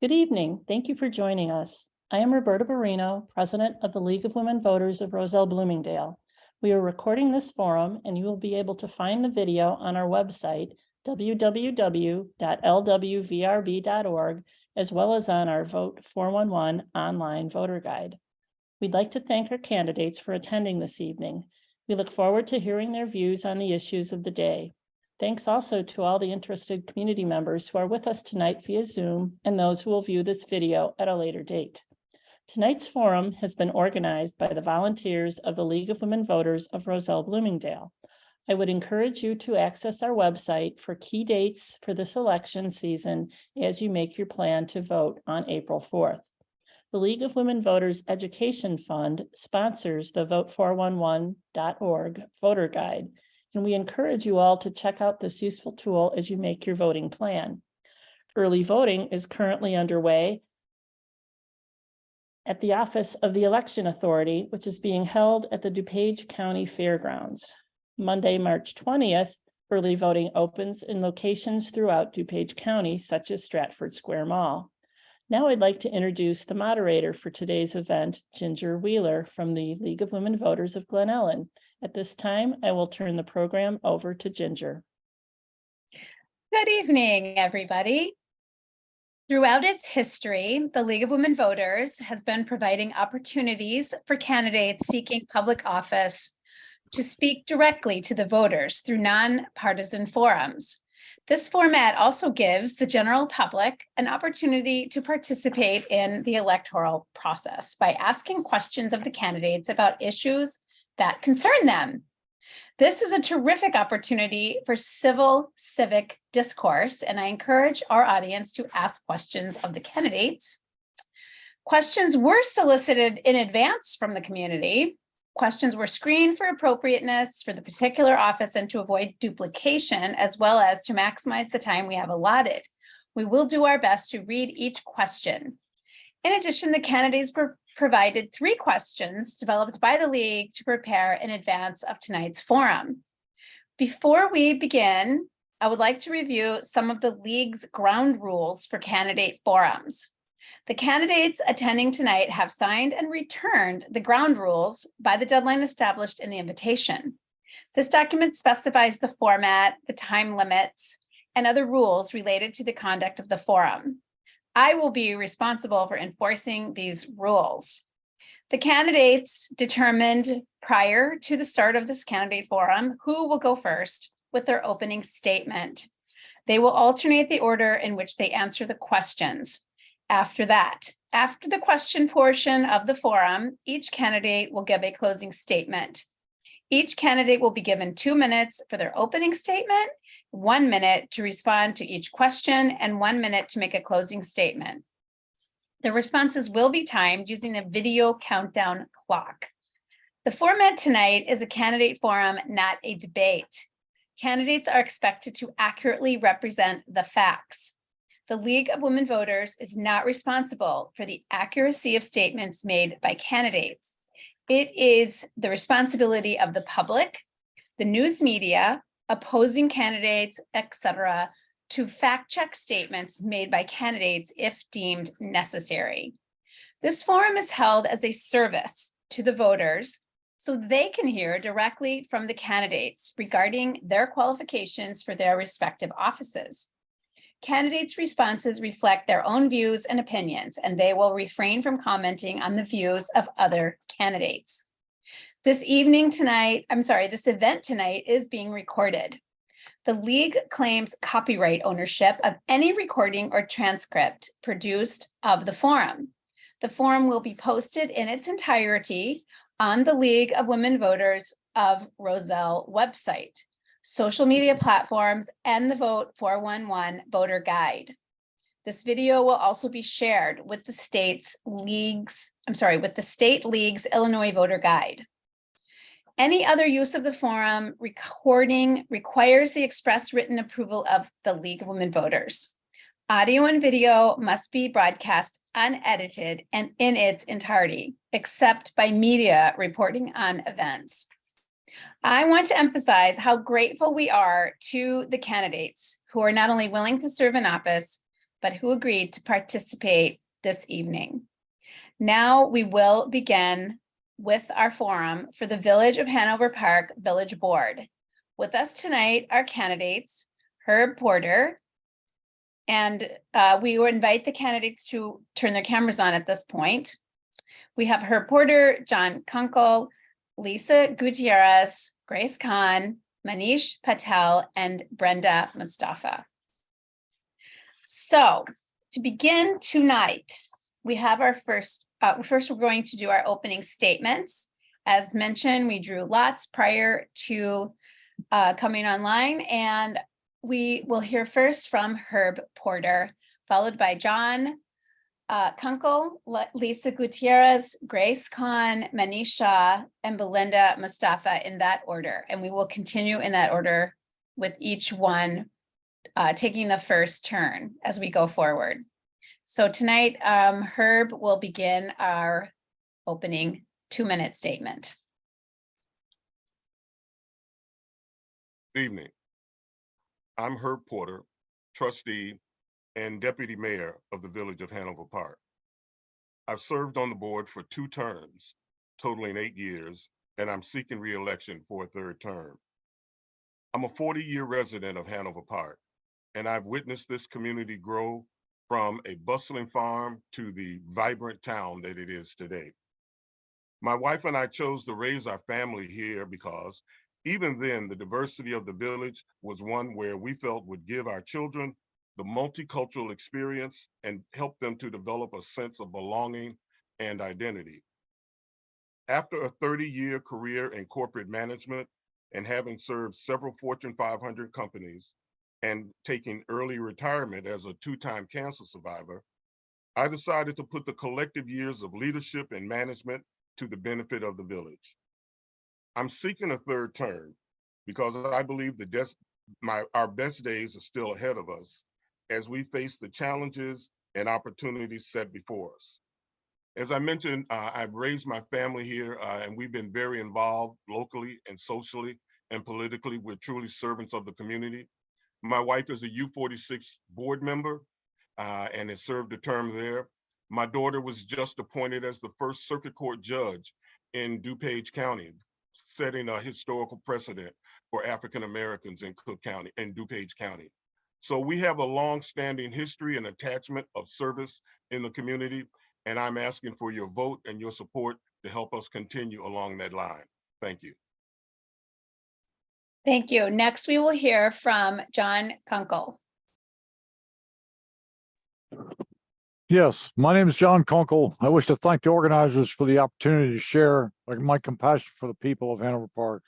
Good evening. Thank you for joining us. I am Roberta Barino, President of the League of Women Voters of Roselle-Bloomingdale. We are recording this forum, and you will be able to find the video on our website, www.lwvrb.org, as well as on our Vote 411 online voter guide. We'd like to thank our candidates for attending this evening. We look forward to hearing their views on the issues of the day. Thanks also to all the interested community members who are with us tonight via Zoom and those who will view this video at a later date. Tonight's forum has been organized by the volunteers of the League of Women Voters of Roselle-Bloomingdale. I would encourage you to access our website for key dates for this election season as you make your plan to vote on April 4th. The League of Women Voters Education Fund sponsors the vote411.org voter guide, and we encourage you all to check out this useful tool as you make your voting plan. Early voting is currently underway at the Office of the Election Authority, which is being held at the DuPage County Fairgrounds. Monday, March 20th, early voting opens in locations throughout DuPage County, such as Stratford Square Mall. Now I'd like to introduce the moderator for today's event, Ginger Wheeler from the League of Women Voters of Glen Ellen. At this time, I will turn the program over to Ginger. Good evening, everybody. Throughout its history, the League of Women Voters has been providing opportunities for candidates seeking public office to speak directly to the voters through non-partisan forums. This format also gives the general public an opportunity to participate in the electoral process by asking questions of the candidates about issues that concern them. This is a terrific opportunity for civic discourse, and I encourage our audience to ask questions of the candidates. Questions were solicited in advance from the community. Questions were screened for appropriateness for the particular office and to avoid duplication, as well as to maximize the time we have allotted. We will do our best to read each question. In addition, the candidates were provided 3 questions developed by the League to prepare in advance of tonight's forum. Before we begin, I would like to review some of the League's ground rules for candidate forums. The candidates attending tonight have signed and returned the ground rules by the deadline established in the invitation. This document specifies the format, the time limits, and other rules related to the conduct of the forum. I will be responsible for enforcing these rules. The candidates determined prior to the start of this candidate forum who will go first with their opening statement. They will alternate the order in which they answer the questions. After the question portion of the forum, each candidate will give a closing statement. Each candidate will be given 2 minutes for their opening statement, 1 minute to respond to each question, and 1 minute to make a closing statement. The responses will be timed using a video countdown clock. The format tonight is a candidate forum, not a debate. Candidates are expected to accurately represent the facts. The League of Women Voters is not responsible for the accuracy of statements made by candidates. It is the responsibility of the public, the news media, opposing candidates, etc., to fact check statements made by candidates if deemed necessary. This forum is held as a service to the voters so they can hear directly from the candidates regarding their qualifications for their respective offices. Candidates' responses reflect their own views and opinions, and they will refrain from commenting on the views of other candidates. This event tonight is being recorded. The League claims copyright ownership of any recording or transcript produced of the forum. The forum will be posted in its entirety on the League of Women Voters of Roselle website, social media platforms, and the Vote 411 voter guide. This video will also be shared with the state League's Illinois voter guide. Any other use of the forum recording requires the express written approval of the League of Women Voters. Audio and video must be broadcast unedited and in its entirety, except by media reporting on events. I want to emphasize how grateful we are to the candidates who are not only willing to serve in office, but who agreed to participate this evening. Now we will begin with our forum for the Village of Hanover Park Village Board. With us tonight are candidates Herb Porter, and we will invite the candidates to turn their cameras on at this point. We have Herb Porter, John Kunkel, Lisa Gutierrez, Grace Khan, Manish Patel, and Brenda Mustafa. So to begin tonight, we have our first we're going to do our opening statements. As mentioned, we drew lots prior to coming online, and we will hear first from Herb Porter, followed by John Kunkel, Lisa Gutierrez, Grace Khan, Manisha, and Belinda Mustafa in that order. And we will continue in that order with each one taking the first turn as we go forward. So tonight, Herb will begin our opening 2-minute statement. Good evening. I'm Herb Porter, trustee and deputy mayor of the Village of Hanover Park. I've served on the board for 2 terms, totaling 8 years, and I'm seeking re-election for a 3rd term. I'm a 40-year resident of Hanover Park, and I've witnessed this community grow from a bustling farm to the vibrant town that it is today. My wife and I chose to raise our family here because even then, the diversity of the village was one where we felt would give our children the multicultural experience and help them to develop a sense of belonging and identity. After a 30-year career in corporate management and having served several Fortune 500 companies and taking early retirement as a 2-time cancer survivor, I decided to put the collective years of leadership and management to the benefit of the village. I'm seeking a 3rd term because I believe our best days are still ahead of us as we face the challenges and opportunities set before us. As I mentioned, I've raised my family here and we've been very involved locally and socially and politically. We're truly servants of the community. My wife is a U46 board member and has served a term there. My daughter was just appointed as the first circuit court judge in DuPage County, setting a historical precedent for African Americans in Cook County and DuPage County. So we have a long-standing history and attachment of service in the community, and I'm asking for your vote and your support to help us continue along that line. Thank you. Thank you. Next, we will hear from John Kunkel. Yes, my name is John Kunkel. I wish to thank the organizers for the opportunity to share my compassion for the people of Hanover Park.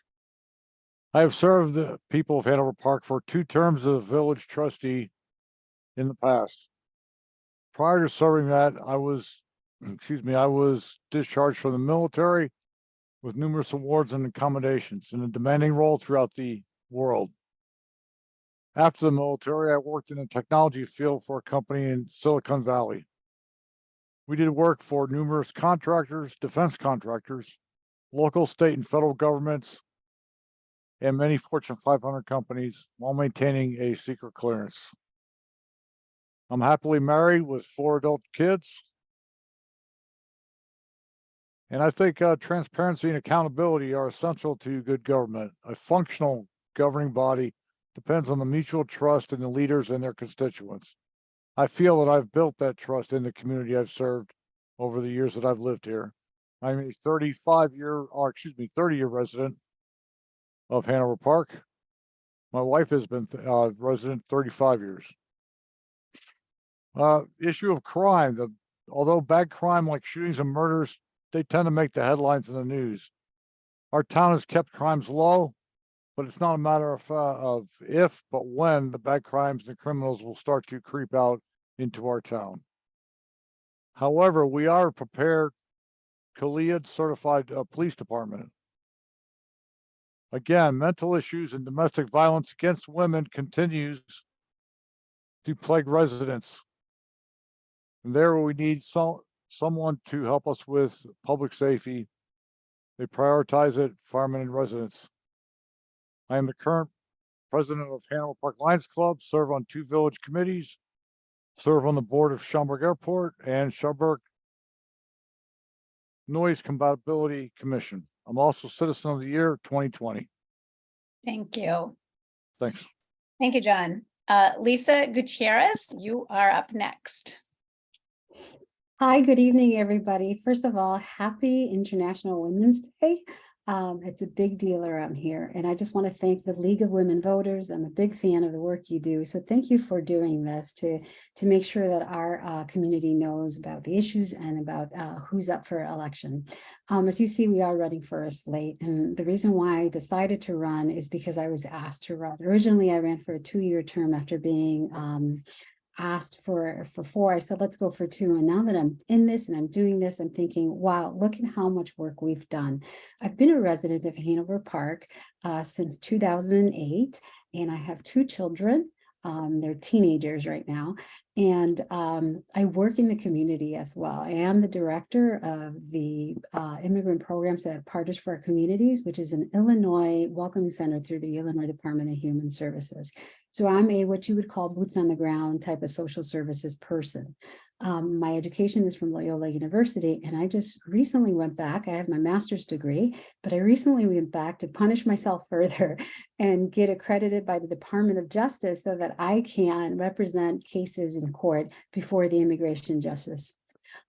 I have served the people of Hanover Park for 2 terms as village trustee in the past. Prior to serving that, I was discharged from the military with numerous awards and accommodations in a demanding role throughout the world. After the military, I worked in the technology field for a company in Silicon Valley. We did work for numerous contractors, defense contractors, local, state, and federal governments, and many Fortune 500 companies while maintaining a secret clearance. I'm happily married with 4 adult kids. And I think transparency and accountability are essential to good government. A functional governing body depends on the mutual trust in the leaders and their constituents. I feel that I've built that trust in the community I've served over the years that I've lived here. I'm a 30-year resident of Hanover Park. My wife has been resident 35 years. Issue of crime. Although bad crime like shootings and murders, they tend to make the headlines in the news. Our town has kept crimes low, but it's not a matter of if, but when the bad crimes and criminals will start to creep out into our town. However, we are prepared, CALEAD certified police department. Again, mental issues and domestic violence against women continues to plague residents. And there we need someone to help us with public safety. They prioritize it, firemen and residents. I am the current president of Hanover Park Lions Club, serve on 2 village committees, serve on the board of Schaumburg Airport and Schaumburg Noise Compatibility Commission. I'm also Citizen of the Year 2020. Thank you. Thanks. Thank you, John. Lisa Gutierrez, you are up next. Hi, good evening, everybody. First of all, happy International Women's Day. It's a big deal around here, and I just want to thank the League of Women Voters. I'm a big fan of the work you do, so thank you for doing this to make sure that our community knows about the issues and about who's up for election. As you see, we are running for a slate, and the reason why I decided to run is because I was asked to run. Originally, I ran for a 2-year term after being asked for 4. I said, let's go for 2. And now that I'm in this and I'm doing this, I'm thinking, wow, look at how much work we've done. I've been a resident of Hanover Park since 2008, and I have 2 children. They're teenagers right now. And I work in the community as well. I am the director of the immigrant programs at Partners for Our Communities, which is an Illinois welcoming center through the Illinois Department of Human Services. So I'm a what you would call boots on the ground type of social services person. My education is from Loyola University, and I just recently went back. I have my master's degree, but I recently went back to punish myself further and get accredited by the Department of Justice so that I can represent cases in court before the immigration justice.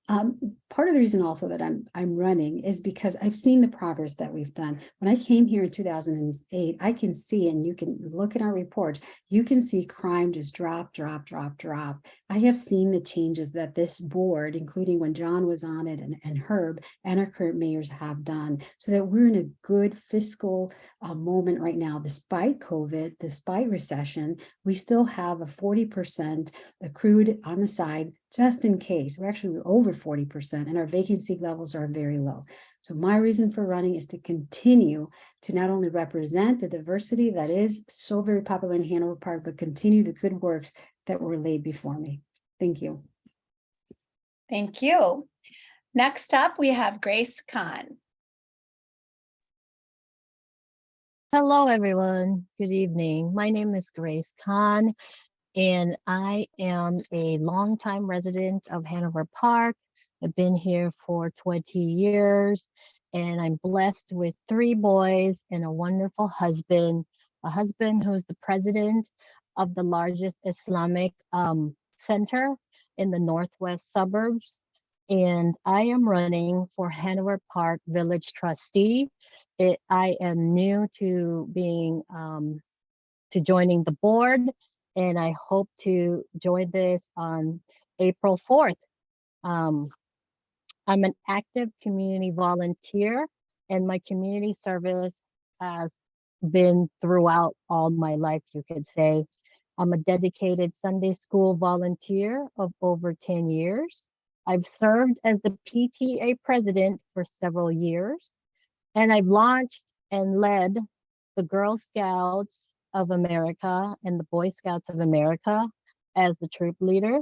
Part of the reason also that I'm running is because I've seen the progress that we've done. When I came here in 2008, I can see, and you can look at our reports, you can see crime just drop. I have seen the changes that this board, including when John was on it and Herb and our current mayors have done, so that we're in a good fiscal moment right now. Despite COVID, despite recession, we still have a 40% accrued on the side just in case. We're actually over 40%, and our vacancy levels are very low. So my reason for running is to continue to not only represent the diversity that is so very popular in Hanover Park, but continue the good works that were laid before me. Thank you. Thank you. Next up, we have Grace Kahn. Hello, everyone. Good evening. My name is Grace Kahn, and I am a longtime resident of Hanover Park. I've been here for 20 years, and I'm blessed with 3 boys and a wonderful husband, a husband who's the president of the largest Islamic center in the northwest suburbs. And I am running for Hanover Park Village Trustee. I am new to being to joining the board, and I hope to join this on April 4th. I'm an active community volunteer, and my community service has been throughout all my life, you could say. I'm a dedicated Sunday school volunteer of over 10 years. I've served as the PTA president for several years, and I've launched and led the Girl Scouts of America and the Boy Scouts of America as the troop leader.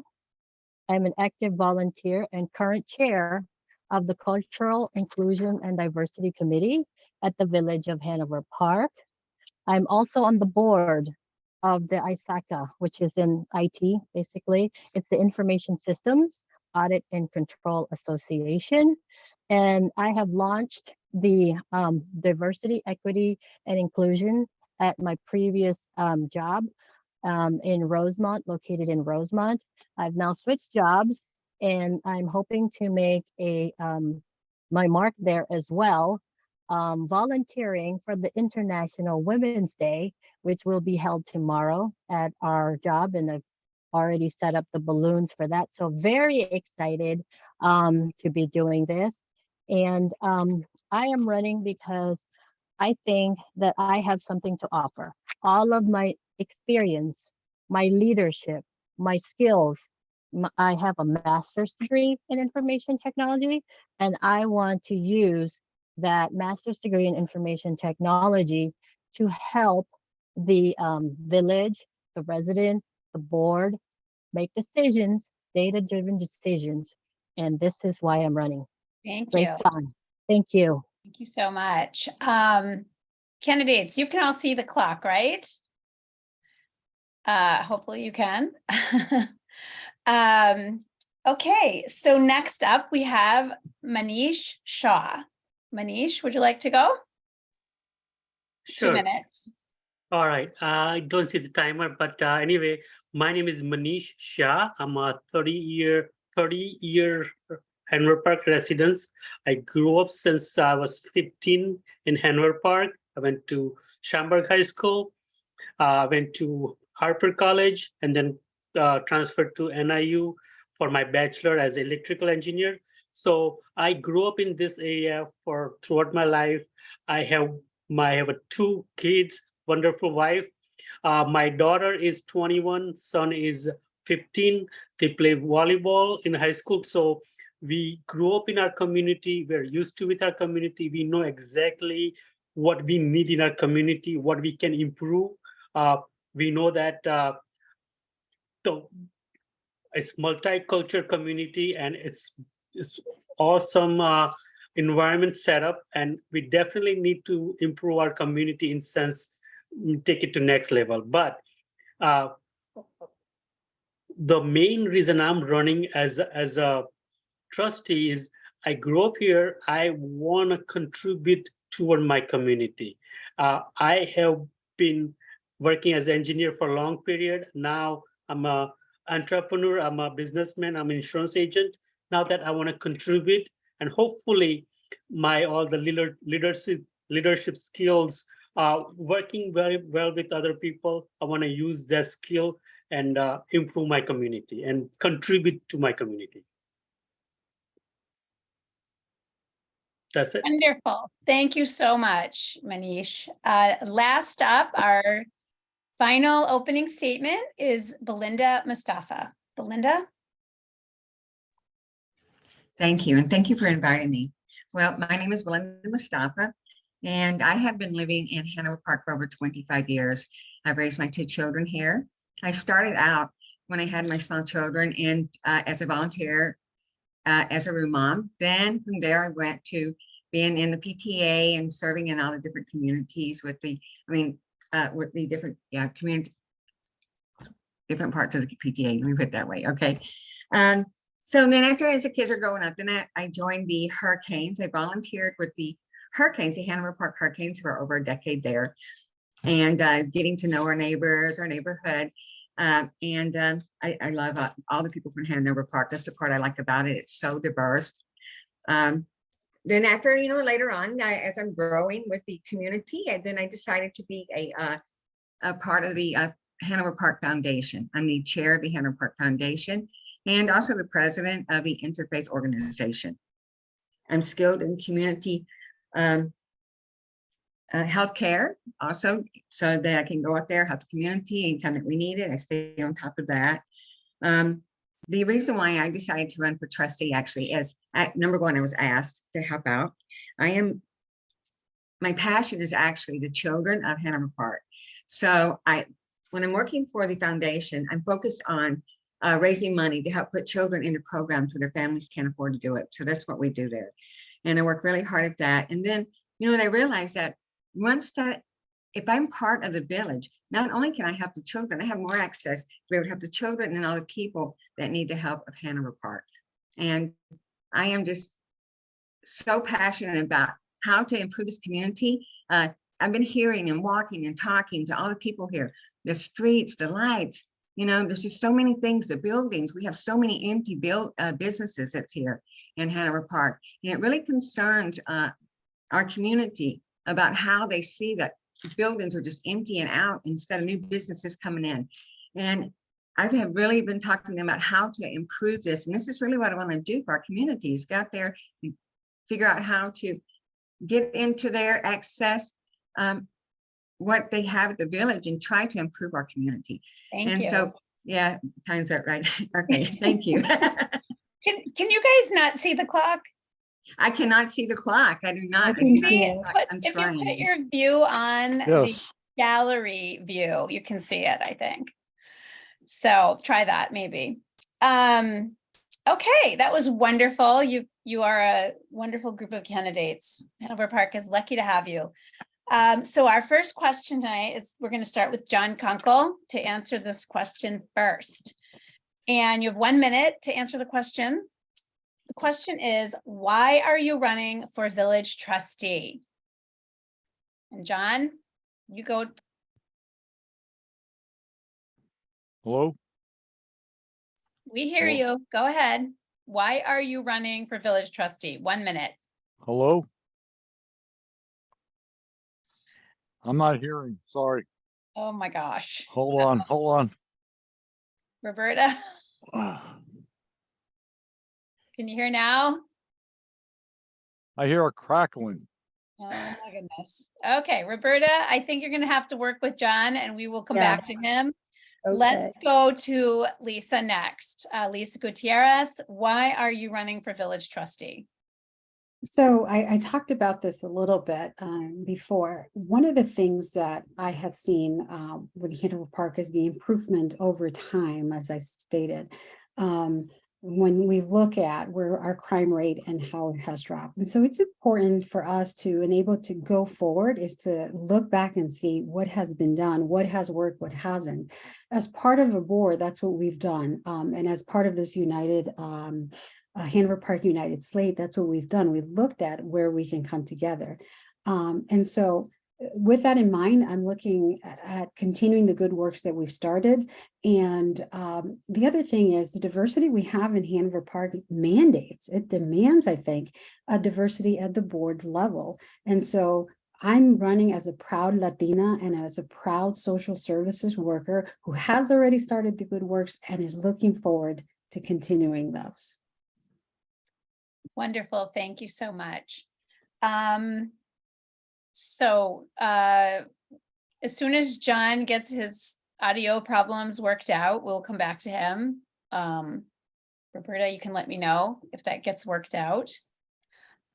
I'm an active volunteer and current chair of the Cultural Inclusion and Diversity Committee at the Village of Hanover Park. I'm also on the board of the ISACA, which is in IT, basically. It's the Information Systems Audit and Control Association. And I have launched the diversity, equity, and inclusion at my previous job in Rosemont, located in Rosemont. I've now switched jobs, and I'm hoping to make my mark there as well, volunteering for the International Women's Day, which will be held tomorrow at our job, and I've already set up the balloons for that. So very excited to be doing this. And I am running because I think that I have something to offer. All of my experience, my leadership, my skills. I have a master's degree in information technology, and I want to use that master's degree in information technology to help the village, the residents, the board make decisions, data-driven decisions. And this is why I'm running. Thank Great you. fun. Thank you. Thank you so much. Candidates, you can all see the clock, right? Hopefully you can. Okay, so next up we have Manish Shah. Manish, would you like to go? 2 Sure. minutes. All right. I don't see the timer, but anyway, my name is Manish Shah. I'm a 30-year Hanover Park resident. I grew up since I was 15 in Hanover Park. I went to Schaumburg High School, went to Harper College, and then transferred to NIU for my bachelor as electrical engineer. So I grew up in this area for throughout my life. I have 2 kids, wonderful wife. My daughter is 21, son is 15. They play volleyball in high school. So we grew up in our community. We're used to with our community. We know exactly what we need in our community, what we can improve. We know that it's multicultural community and it's awesome environment setup, and we definitely need to improve our community in sense, take it to next level. But the main reason I'm running as a trustee is I grew up here. I want to contribute toward my community. I have been working as an engineer for a long period. Now I'm a entrepreneur, I'm a businessman, I'm an insurance agent. Now that I want to contribute, and hopefully all the leadership skills, working very well with other people, I want to use that skill and improve my community and contribute to my community. That's it. Wonderful. Thank you so much, Manish. Last up, our final opening statement is Belinda Mustafa. Belinda? Thank you, and thank you for inviting me. Well, my name is Belinda Mustafa, and I have been living in Hanover Park for over 25 years. I've raised my 2 children here. I started out when I had my small children and as a volunteer, as a room mom. Then from there, I went to being in the PTA and serving in all the different communities with the different different parts of the PTA. Let me put it that way. Okay. So then after, as the kids are growing up, then I joined the Hurricanes. I volunteered with the Hurricanes, the Hanover Park Hurricanes, for over a decade there, and getting to know our neighbors, our neighborhood. I love all the people from Hanover Park. That's the part I like about it. It's so diverse. Then after, later on, as I'm growing with the community, and then I decided to be a part of the Hanover Park Foundation. I'm the chair of the Hanover Park Foundation and also the president of the Interfaith Organization. I'm skilled in community healthcare also, so that I can go out there, help the community anytime that we need it. I stay on top of that. The reason why I decided to run for trustee actually is, number one, I was asked to help out. My passion is actually the children of Hanover Park. So when I'm working for the foundation, I'm focused on raising money to help put children into programs where their families can't afford to do it. So that's what we do there. And I work really hard at that. And then, I realized that if I'm part of the village, not only can I help the children, I have more access to be able to help the children and all the people that need the help of Hanover Park. And I am just so passionate about how to improve this community. I've been hearing and walking and talking to all the people here, the streets, the lights, there's just so many things, the buildings. We have so many empty businesses that's here in Hanover Park. And it really concerns our community about how they see that buildings are just emptying out instead of new businesses coming in. And I have really been talking to them about how to improve this. And this is really what I want to do for our communities, get out there and figure out how to get into their access what they have at the village and try to improve our community. Thank you. So, yeah, time's up, right? Okay, thank you. Can you guys not see the clock? I cannot see the clock. I do not. I can see it. But I'm if you trying. put your view on the Yes. gallery view, you can see it, I think. So try that maybe. Okay, that was wonderful. You are a wonderful group of candidates. Hanover Park is lucky to have you. So our first question tonight is, we're going to start with John Kunkel to answer this question first. And you have 1 minute to answer the question. The question is, why are you running for village trustee? And John, you go. Hello? We hear Hello? you. Go ahead. Why are you running for village trustee? 1 minute. Hello? I'm not hearing, sorry. Oh my gosh. Hold on, hold Roberta, on. can you hear now? I hear a crackling. Oh my goodness. Okay, Roberta, I think you're gonna have to work with John and we will come Yeah. back to him. Let's go to Lisa next. Lisa Gutierrez, why are you running for village trustee? So I talked about this a little bit before. One of the things that I have seen with Hanover Park is the improvement over time, as I stated. When we look at where our crime rate and how it has dropped. And so it's important for us to enable to go forward is to look back and see what has been done, what has worked, what hasn't. As part of a board, that's what we've done. And as part of this United Hanover Park United slate, that's what we've done. We've looked at where we can come together. And so with that in mind, I'm looking at continuing the good works that we've started. And the other thing is the diversity we have in Hanover Park mandates, it demands, I think, a diversity at the board level. And so I'm running as a proud Latina and as a proud social services worker who has already started the good works and is looking forward to continuing those. Wonderful, thank you so much. As soon as John gets his audio problems worked out, we'll come back to him. Roberta, you can let me know if that gets worked out.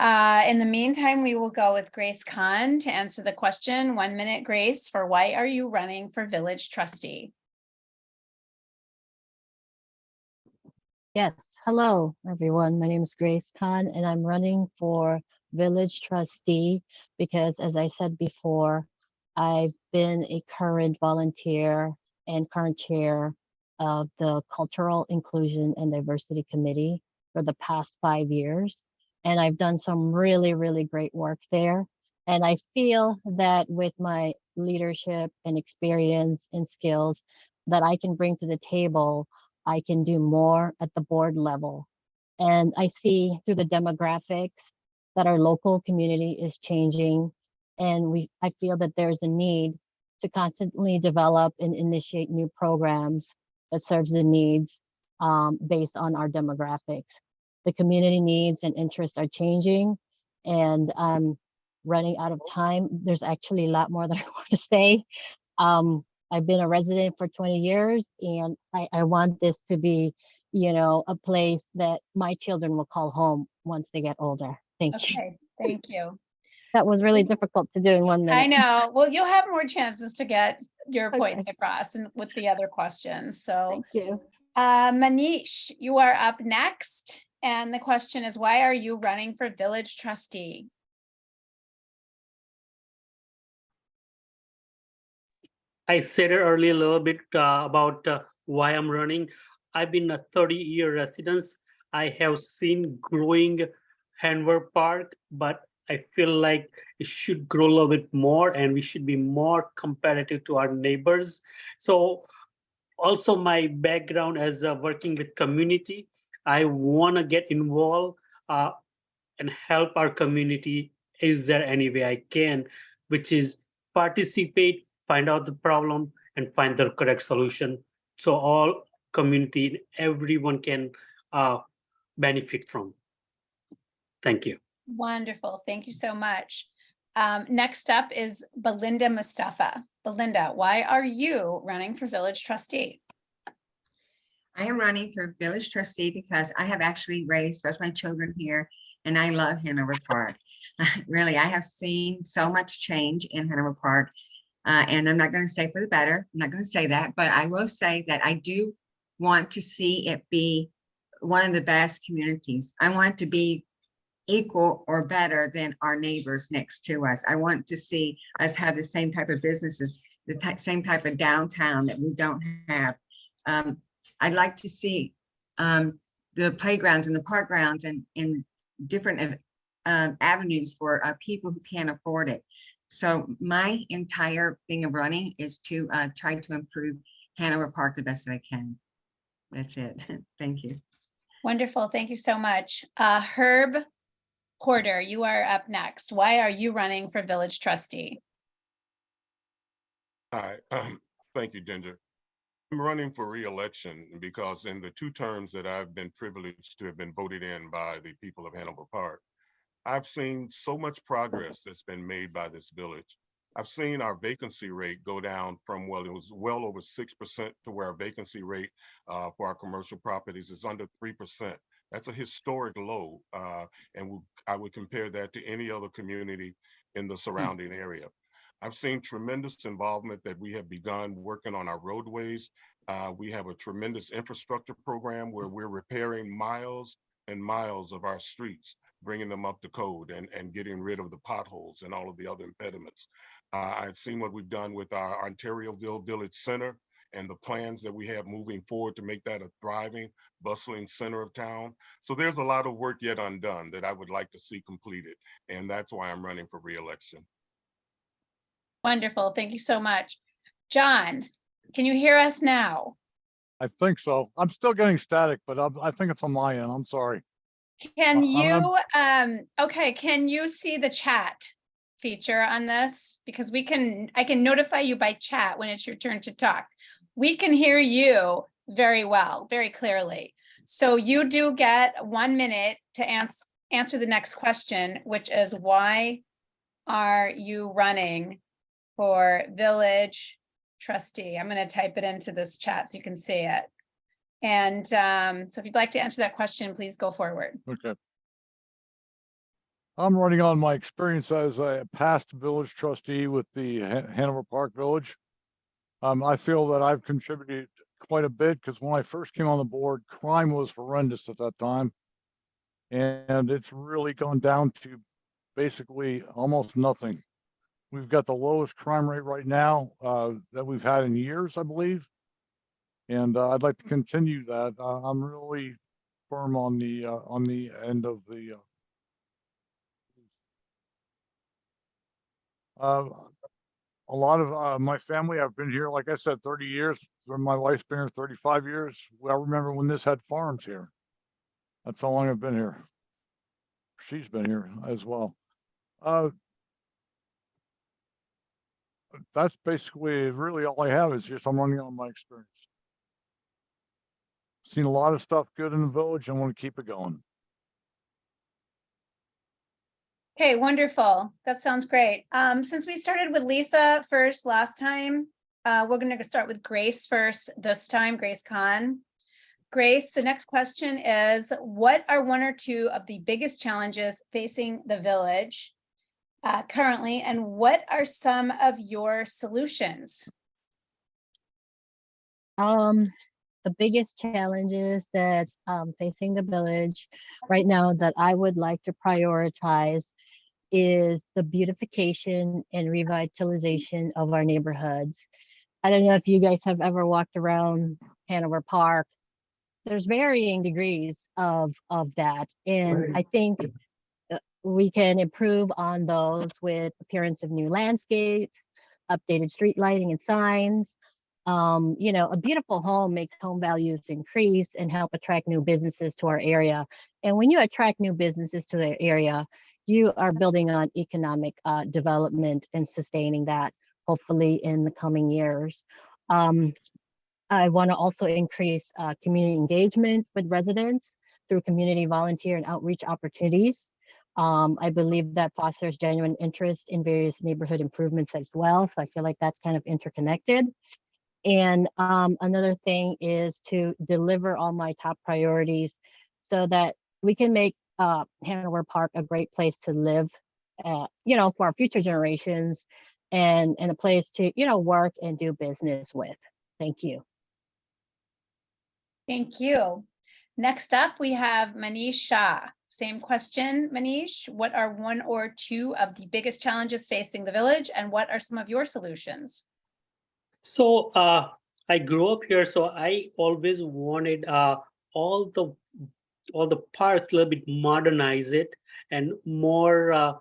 In the meantime, we will go with Grace Kahn to answer the question. 1 minute, Grace, for why are you running for village trustee? Yes, hello, everyone. My name is Grace Kahn, and I'm running for village trustee because, as I said before, I've been a current volunteer and current chair of the Cultural Inclusion and Diversity Committee for the past 5 years. And I've done some really, really great work there. And I feel that with my leadership and experience and skills that I can bring to the table, I can do more at the board level. And I see through the demographics that our local community is changing. And I feel that there's a need to constantly develop and initiate new programs that serves the needs based on our demographics. The community needs and interests are changing, and I'm running out of time. There's actually a lot more that I want to say. I've been a resident for 20 years, and I want this to be, a place that my children will call home once they get older. Thank you. Okay, thank you. That was really difficult to do in 1 minute. I know. Well, you'll have more chances to get your Okay. points across and with the other questions. So, Thank you. Manish, you are up next. And the question is, why are you running for village trustee? I said it earlier a little bit about why I'm running. I've been a 30-year resident. I have seen growing Hanover Park, but I feel like it should grow a little bit more and we should be more competitive to our neighbors. So also my background as working with community, I want to get involved and help our community. Is there any way I can, which is participate, find out the problem and find the correct solution. So all community, everyone can benefit from. Thank you. Wonderful. Thank you so much. Next up is Belinda Mustafa. Belinda, why are you running for village trustee? I am running for village trustee because I have actually raised both my children here and I love Hanover Park. Really, I have seen so much change in Hanover Park. And I'm not going to say for the better. I'm not going to say that, but I will say that I do want to see it be one of the best communities. I want it to be equal or better than our neighbors next to us. I want to see us have the same type of businesses, the same type of downtown that we don't have. I'd like to see the playgrounds and the park grounds and in different avenues for people who can't afford it. So my entire thing of running is to try to improve Hanover Park the best that I can. That's it. Thank you. Wonderful. Thank you so much. Herb Porter, you are up next. Why are you running for village trustee? Hi, thank you, Ginger. I'm running for re-election because in the 2 terms that I've been privileged to have been voted in by the people of Hanover Park, I've seen so much progress that's been made by this village. I've seen our vacancy rate go down from, well, it was well over 6% to where our vacancy rate for our commercial properties is under 3%. That's a historic low, and I would compare that to any other community in the surrounding area. I've seen tremendous involvement that we have begun working on our roadways. We have a tremendous infrastructure program where we're repairing miles and miles of our streets, bringing them up to code and getting rid of the potholes and all of the other impediments. I've seen what we've done with our Ontario Village Center and the plans that we have moving forward to make that a thriving, bustling center of town. So there's a lot of work yet undone that I would like to see completed. And that's why I'm running for re-election. Wonderful. Thank you so much. John, can you hear us now? I think so. I'm still getting static, but I think it's on my end. I'm sorry. Can you, I'm- okay, can you see the chat feature on this? Because I can notify you by chat when it's your turn to talk. We can hear you very well, very clearly. So you do get 1 minute to answer the next question, which is why are you running for village trustee? I'm going to type it into this chat so you can see it. And so if you'd like to answer that question, please go forward. Okay. I'm running on my experience as a past village trustee with the Hanover Park Village. I feel that I've contributed quite a bit because when I first came on the board, crime was horrendous at that time. And it's really gone down to basically almost nothing. We've got the lowest crime rate right now that we've had in years, I believe. And I'd like to continue that. I'm really firm on the end of the a lot of my family, I've been here, like I said, 30 years. My wife's been here 35 years. I remember when this had farms here. That's how long I've been here. She's been here as well. That's basically really all I have is just I'm running on my experience. Seen a lot of stuff good in the village. I want to keep it going. Okay, wonderful. That sounds great. Since we started with Lisa first last time, we're going to start with Grace first this time, Grace Kahn. Grace, the next question is, what are 1 or 2 of the biggest challenges facing the village currently, and what are some of your solutions? The biggest challenges that's facing the village right now that I would like to prioritize is the beautification and revitalization of our neighborhoods. I don't know if you guys have ever walked around Hanover Park. There's varying degrees of that. And I think we can improve on those with appearance of new landscapes, updated street lighting and signs. You know, a beautiful home makes home values increase and help attract new businesses to our area. And when you attract new businesses to the area, you are building on economic development and sustaining that, hopefully in the coming years. I want to also increase community engagement with residents through community volunteer and outreach opportunities. I believe that fosters genuine interest in various neighborhood improvements as well. So I feel like that's kind of interconnected. And another thing is to deliver all my top priorities so that we can make Hanover Park a great place to live, you know, for our future generations and a place to, you know, work and do business with. Thank you. Thank you. Next up, we have Manish Shah. Same question, Manish. What are 1 or 2 of the biggest challenges facing the village, and what are some of your solutions? So I grew up here, so I always wanted all the parks a little bit modernize it and more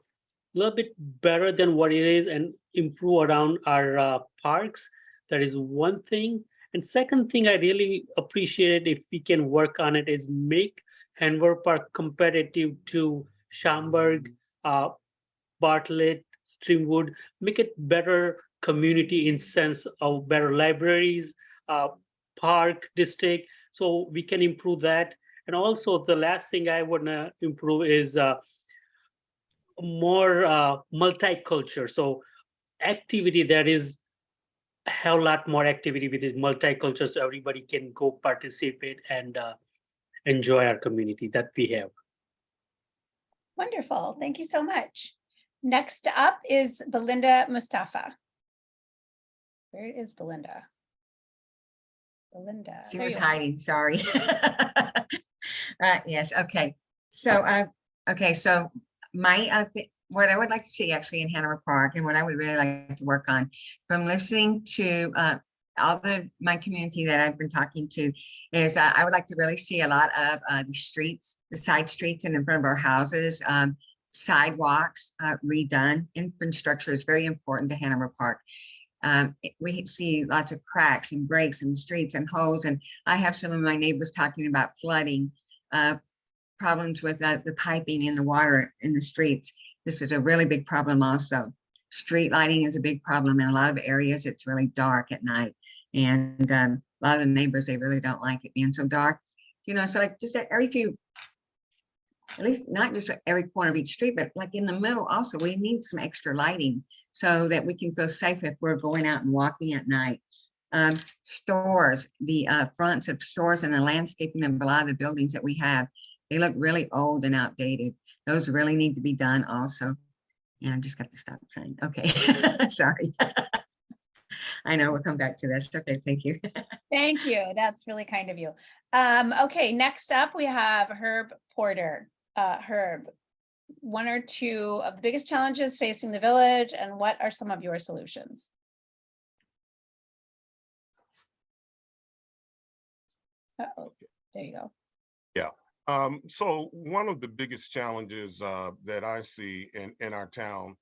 little bit better than what it is and improve around our parks. That is one thing. And second thing I really appreciate if we can work on it is make Hanover Park competitive to Schaumburg, Bartlett, Streamwood, make it better community in sense of better libraries, park district, so we can improve that. And also the last thing I want to improve is more multicultural. So activity that is a hell lot more activity with this multicultural, so everybody can go participate and enjoy our community that we have. Wonderful. Thank you so much. Next up is Belinda Mustafa. Where is Belinda? Belinda. She there was you are. hiding, sorry. Yes, okay. So, so my, what I would like to see actually in Hanover Park and what I would really like to work on from listening to my community that I've been talking to is I would like to really see a lot of the streets, the side streets and in front of our houses, sidewalks redone. Infrastructure is very important to Hanover Park. We see lots of cracks and breaks in the streets and holes. And I have some of my neighbors talking about flooding, problems with the piping in the water in the streets. This is a really big problem also. Street lighting is a big problem in a lot of areas. It's really dark at night. And a lot of the neighbors, they really don't like it being so dark. You know, so like just every few, at least not just every corner of each street, but like in the middle also, we need some extra lighting so that we can feel safe if we're going out and walking at night. Stores, the fronts of stores and the landscaping of a lot of the buildings that we have, they look really old and outdated. Those really need to be done also. And I just got to stop saying, okay, sorry. I know we'll come back to this. Okay, thank you. Thank you. That's really kind of you. Okay, next up we have Herb Porter. Herb, one or two of the biggest challenges facing the village and what are some of your solutions? Uh-oh, there you go. Yeah. So one of the biggest challenges that I see in our town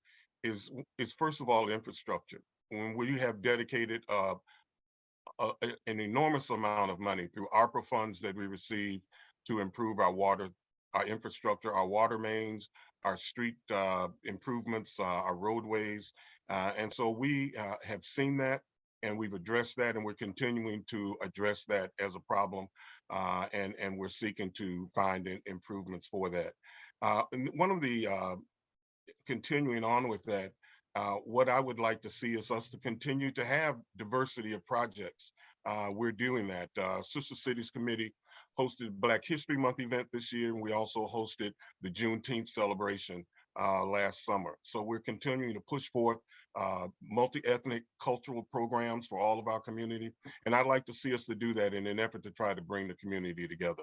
is first of all, infrastructure. When we have dedicated an enormous amount of money through ARPA funds that we receive to improve our water, our infrastructure, our water mains, our street improvements, our roadways. And so we have seen that and we've addressed that and we're continuing to address that as a problem. And we're seeking to find improvements for that. And one of the, continuing on with that, what I would like to see is us to continue to have diversity of projects. We're doing that. Sister Cities Committee hosted Black History Month event this year, and we also hosted the Juneteenth celebration last summer. So we're continuing to push forth multi-ethnic cultural programs for all of our community. And I'd like to see us to do that in an effort to try to bring the community together.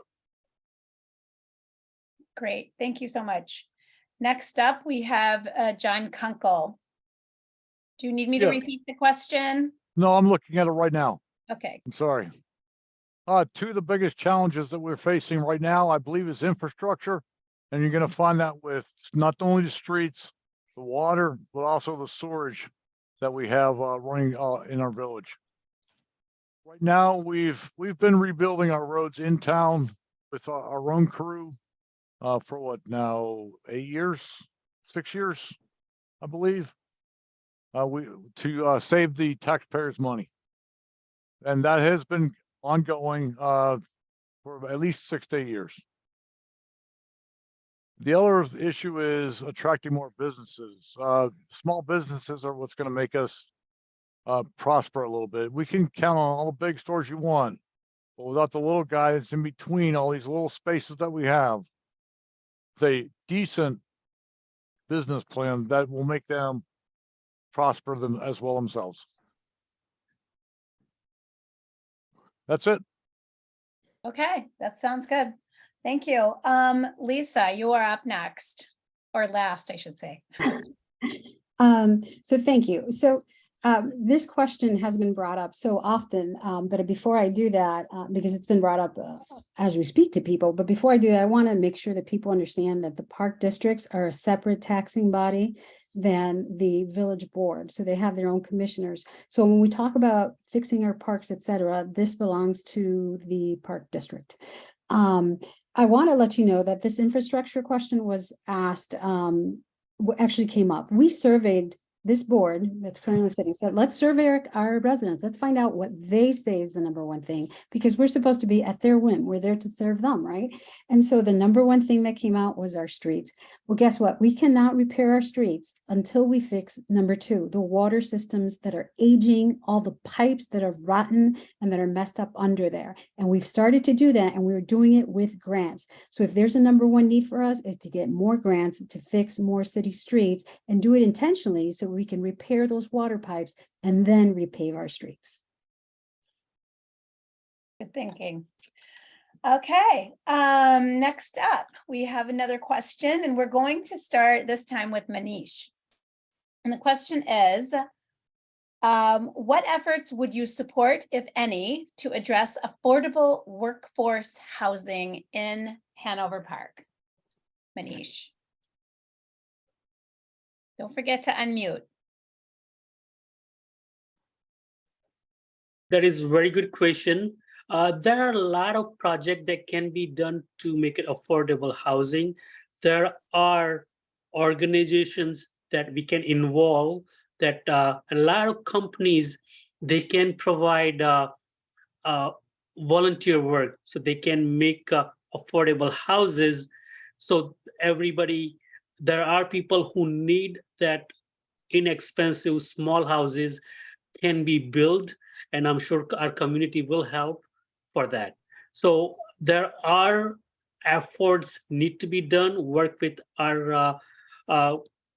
Great, thank you so much. Next up, we have John Kunkel. Do you need me to repeat the question? No, I'm looking at it right now. Okay. I'm sorry. Two of the biggest challenges that we're facing right now, I believe, is infrastructure. And you're going to find that with not only the streets, the water, but also the sewerage that we have running in our village. Right now, we've been rebuilding our roads in town with our own crew for what now, 8 years, 6 years, I believe. To save the taxpayers' money, and that has been ongoing for at least 6 to 8 years. The other issue is attracting more businesses. Small businesses are what's going to make us prosper a little bit. We can count on all the big stores you want, but without the little guys in between all these little spaces that we have, it's a decent business plan that will make them prosper them as well themselves. That's it. Okay, that sounds good. Thank you. Lisa, you are up next, or last, I should say. So thank you. So This question has been brought up so often, but before I do that, because it's been brought up as we speak to people, but before I do that, I want to make sure that people understand that the park districts are a separate taxing body than the village board. So they have their own commissioners. So when we talk about fixing our parks, et cetera, this belongs to the park district. I want to let you know that this infrastructure question was asked, actually came up. We surveyed this board that's currently sitting, said, let's survey our residents. Let's find out what they say is the number one thing, because we're supposed to be at their whim. We're there to serve them, right? And so the number one thing that came out was our streets. Well, guess what? We cannot repair our streets until we fix number two, the water systems that are aging, all the pipes that are rotten and that are messed up under there. And we've started to do that, and we're doing it with grants. So if there's a number one need for us, is to get more grants to fix more city streets and do it intentionally, so we can repair those water pipes and then repave our streets. Good thinking. Okay, next up, we have another question, and we're going to start this time with Manish. And the question is, what efforts would you support, if any, to address affordable workforce housing in Hanover Park? Manish. Don't forget to unmute. That is a very good question. There are a lot of projects that can be done to make it affordable housing. There are organizations that we can involve, that a lot of companies, they can provide volunteer work, so they can make affordable houses. So everybody, there are people who need that inexpensive small houses can be built, and I'm sure our community will help for that. So there are efforts need to be done, work with our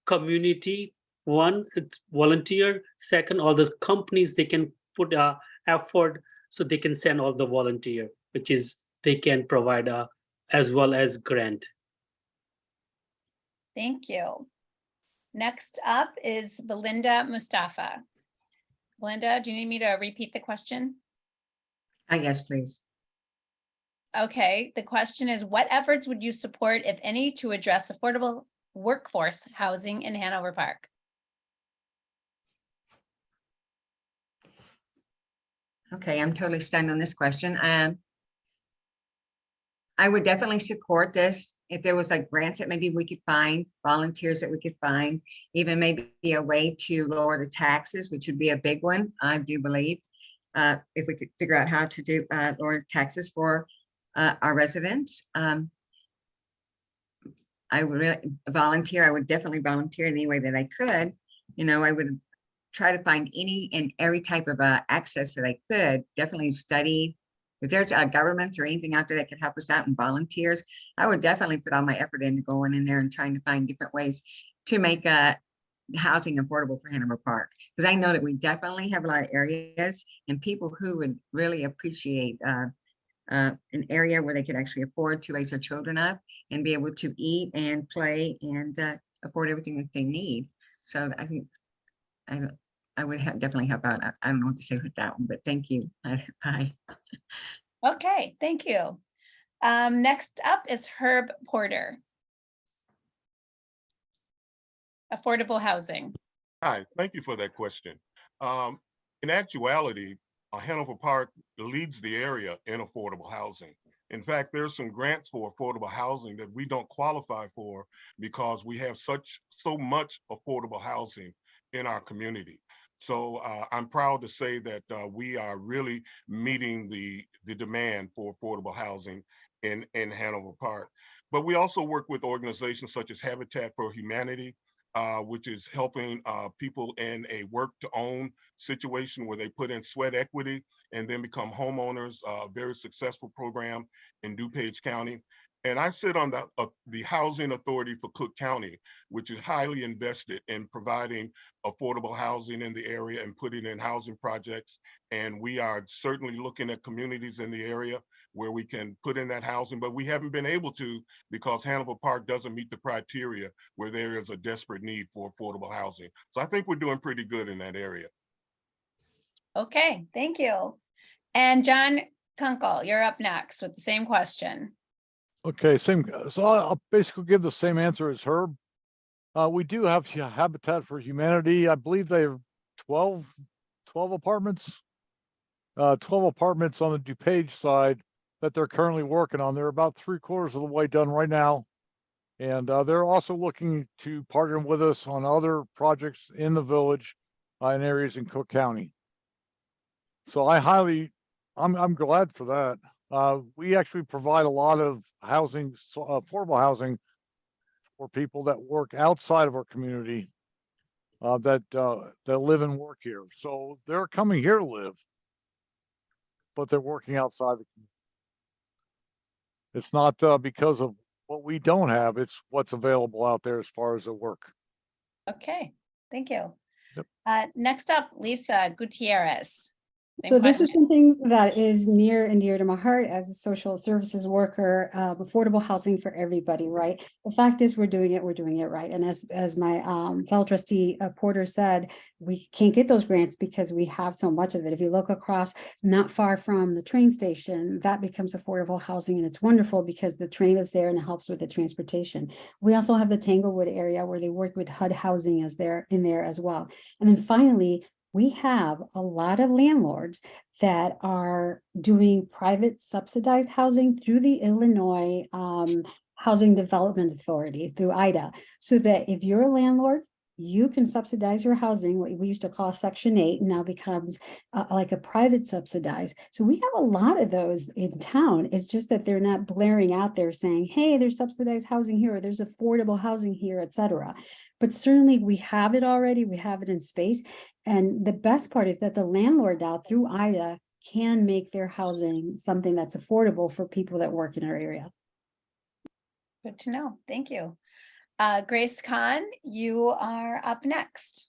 community. One, it's volunteer. Second, all those companies, they can put effort, so they can send all the volunteer, which is they can provide as well as grant. Thank you. Next up is Belinda Mustafa. Belinda, do you need me to repeat the question? Yes, please. Okay, the question is, what efforts would you support, if any, to address affordable workforce housing in Hanover Park? Okay, I'm totally stunned on this question. I would definitely support this if there was like grants that maybe we could find, volunteers that we could find, even maybe a way to lower the taxes, which would be a big one, I do believe. If we could figure out how to do lower taxes for our residents. I would really volunteer. I would definitely volunteer in any way that I could. You know, I would try to find any and every type of access that I could. Definitely study. If there's governments or anything out there that could help us out and volunteers, I would definitely put all my effort into going in there and trying to find different ways to make housing affordable for Hanover Park. Because I know that we definitely have a lot of areas and people who would really appreciate an area where they could actually afford to raise their children up and be able to eat and play and afford everything that they need. So I think I would definitely help out. I don't know what to say with that one, but thank you. Bye. Okay, thank you. Next up is Herb Porter. Affordable housing. Hi, thank you for that question. In actuality, Hanover Park leads the area in affordable housing. In fact, there's some grants for affordable housing that we don't qualify for because we have so much affordable housing in our community. So I'm proud to say that we are really meeting the demand for affordable housing in Hanover Park. But we also work with organizations such as Habitat for Humanity, which is helping people in a work-to-own situation where they put in sweat equity and then become homeowners. A very successful program in DuPage County. And I sit on the Housing Authority for Cook County, which is highly invested in providing affordable housing in the area and putting in housing projects. And we are certainly looking at communities in the area where we can put in that housing, but we haven't been able to because Hanover Park doesn't meet the criteria where there is a desperate need for affordable housing. So I think we're doing pretty good in that area. Okay, thank you. And John Kunkel, you're up next with the same question. Okay, same. So I'll basically give the same answer as Herb. We do have Habitat for Humanity. I believe they have 12 apartments. 12 apartments on the DuPage side that they're currently working on. They're about 3/4 of the way done right now. And they're also looking to partner with us on other projects in the village in areas in Cook County. So I'm glad for that. We actually provide a lot of housing, affordable housing for people that work outside of our community that live and work here. So they're coming here to live, but they're working outside the community. It's not because of what we don't have, it's what's available out there as far as the work. Okay, thank you. Yep. Next up, Lisa Gutierrez. Same So this is question. something that is near and dear to my heart as a social services worker, affordable housing for everybody, right? The fact is we're doing it right. And as my fellow trustee Porter said, we can't get those grants because we have so much of it. If you look across not far from the train station, that becomes affordable housing, and it's wonderful because the train is there and it helps with the transportation. We also have the Tanglewood area where they work with HUD housing as there in there as well. And then finally, we have a lot of landlords that are doing private subsidized housing through the Illinois Housing Development Authority, through IDA, so that if you're a landlord, you can subsidize your housing, what we used to call Section 8, now becomes like a private subsidized. So we have a lot of those in town. It's just that they're not blaring out there saying, hey, there's subsidized housing here, or there's affordable housing here, etc. But certainly we have it already, we have it in space. And the best part is that the landlord now through IDA can make their housing something that's affordable for people that work in our area. Good to know. Thank you. Grace Kahn, you are up next.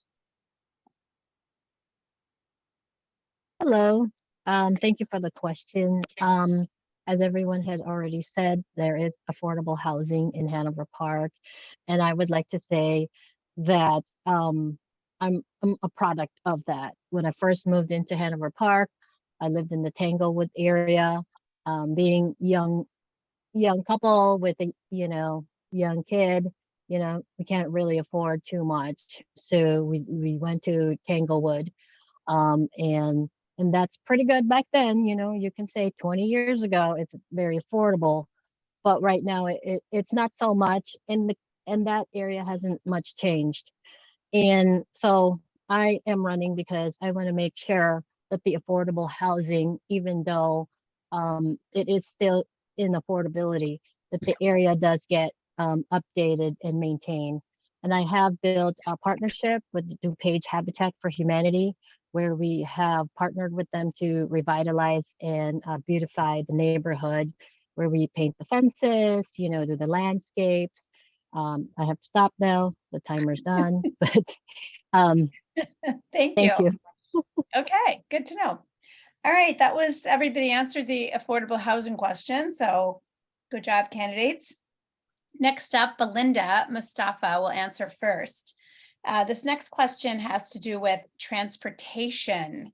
Hello. Thank you for the question. As everyone had already said, there is affordable housing in Hanover Park. And I would like to say that I'm a product of that. When I first moved into Hanover Park, I lived in the Tanglewood area, being young couple with a, young kid, we can't really afford too much. So we went to Tanglewood, and that's pretty good back then. You can say 20 years ago, it's very affordable, but right now it's not so much, and that area hasn't much changed. And so I am running because I want to make sure that the affordable housing, even though it is still in affordability, that the area does get updated and maintained. And I have built a partnership with the DuPage Habitat for Humanity, where we have partnered with them to revitalize and beautify the neighborhood, where we paint the fences, do the landscapes. I have stopped now, the timer's done, but Thank thank you. Okay, good to know. All right, that was everybody answered the affordable housing question. So good job, candidates. Next up, Belinda Mustafa will answer first. This next question has to do with transportation.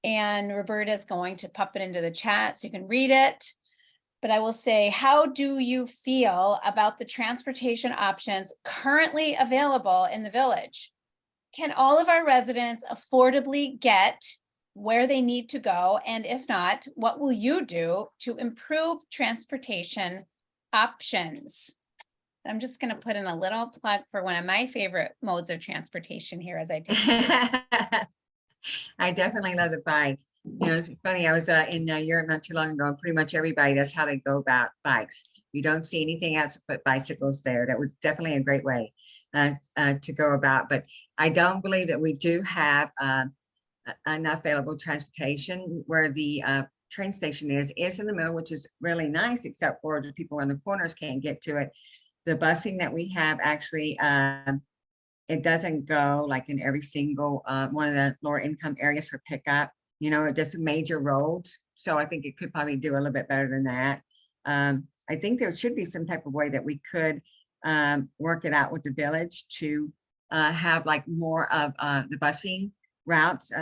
And Roberta is going to pop it into the chat so you can read it. But I will say, how do you feel about the transportation options currently available in the village? Can all of our residents affordably get where they need to go? And if not, what will you do to improve transportation options? I'm just going to put in a little plug for one of my favorite modes of transportation here as I take. I definitely love the bike. It's funny, I was in Europe not too long ago, and pretty much everybody, that's how they go about bikes. You don't see anything else but bicycles there. That was definitely a great way to go about. But I don't believe that we do have enough available transportation. Where the train station is in the middle, which is really nice, except for the people on the corners can't get to it. The busing that we have actually, it doesn't go like in every single one of the lower income areas for pickup, just major roads. So I think it could probably do a little bit better than that. I think there should be some type of way that we could work it out with the village to have like more of the busing routes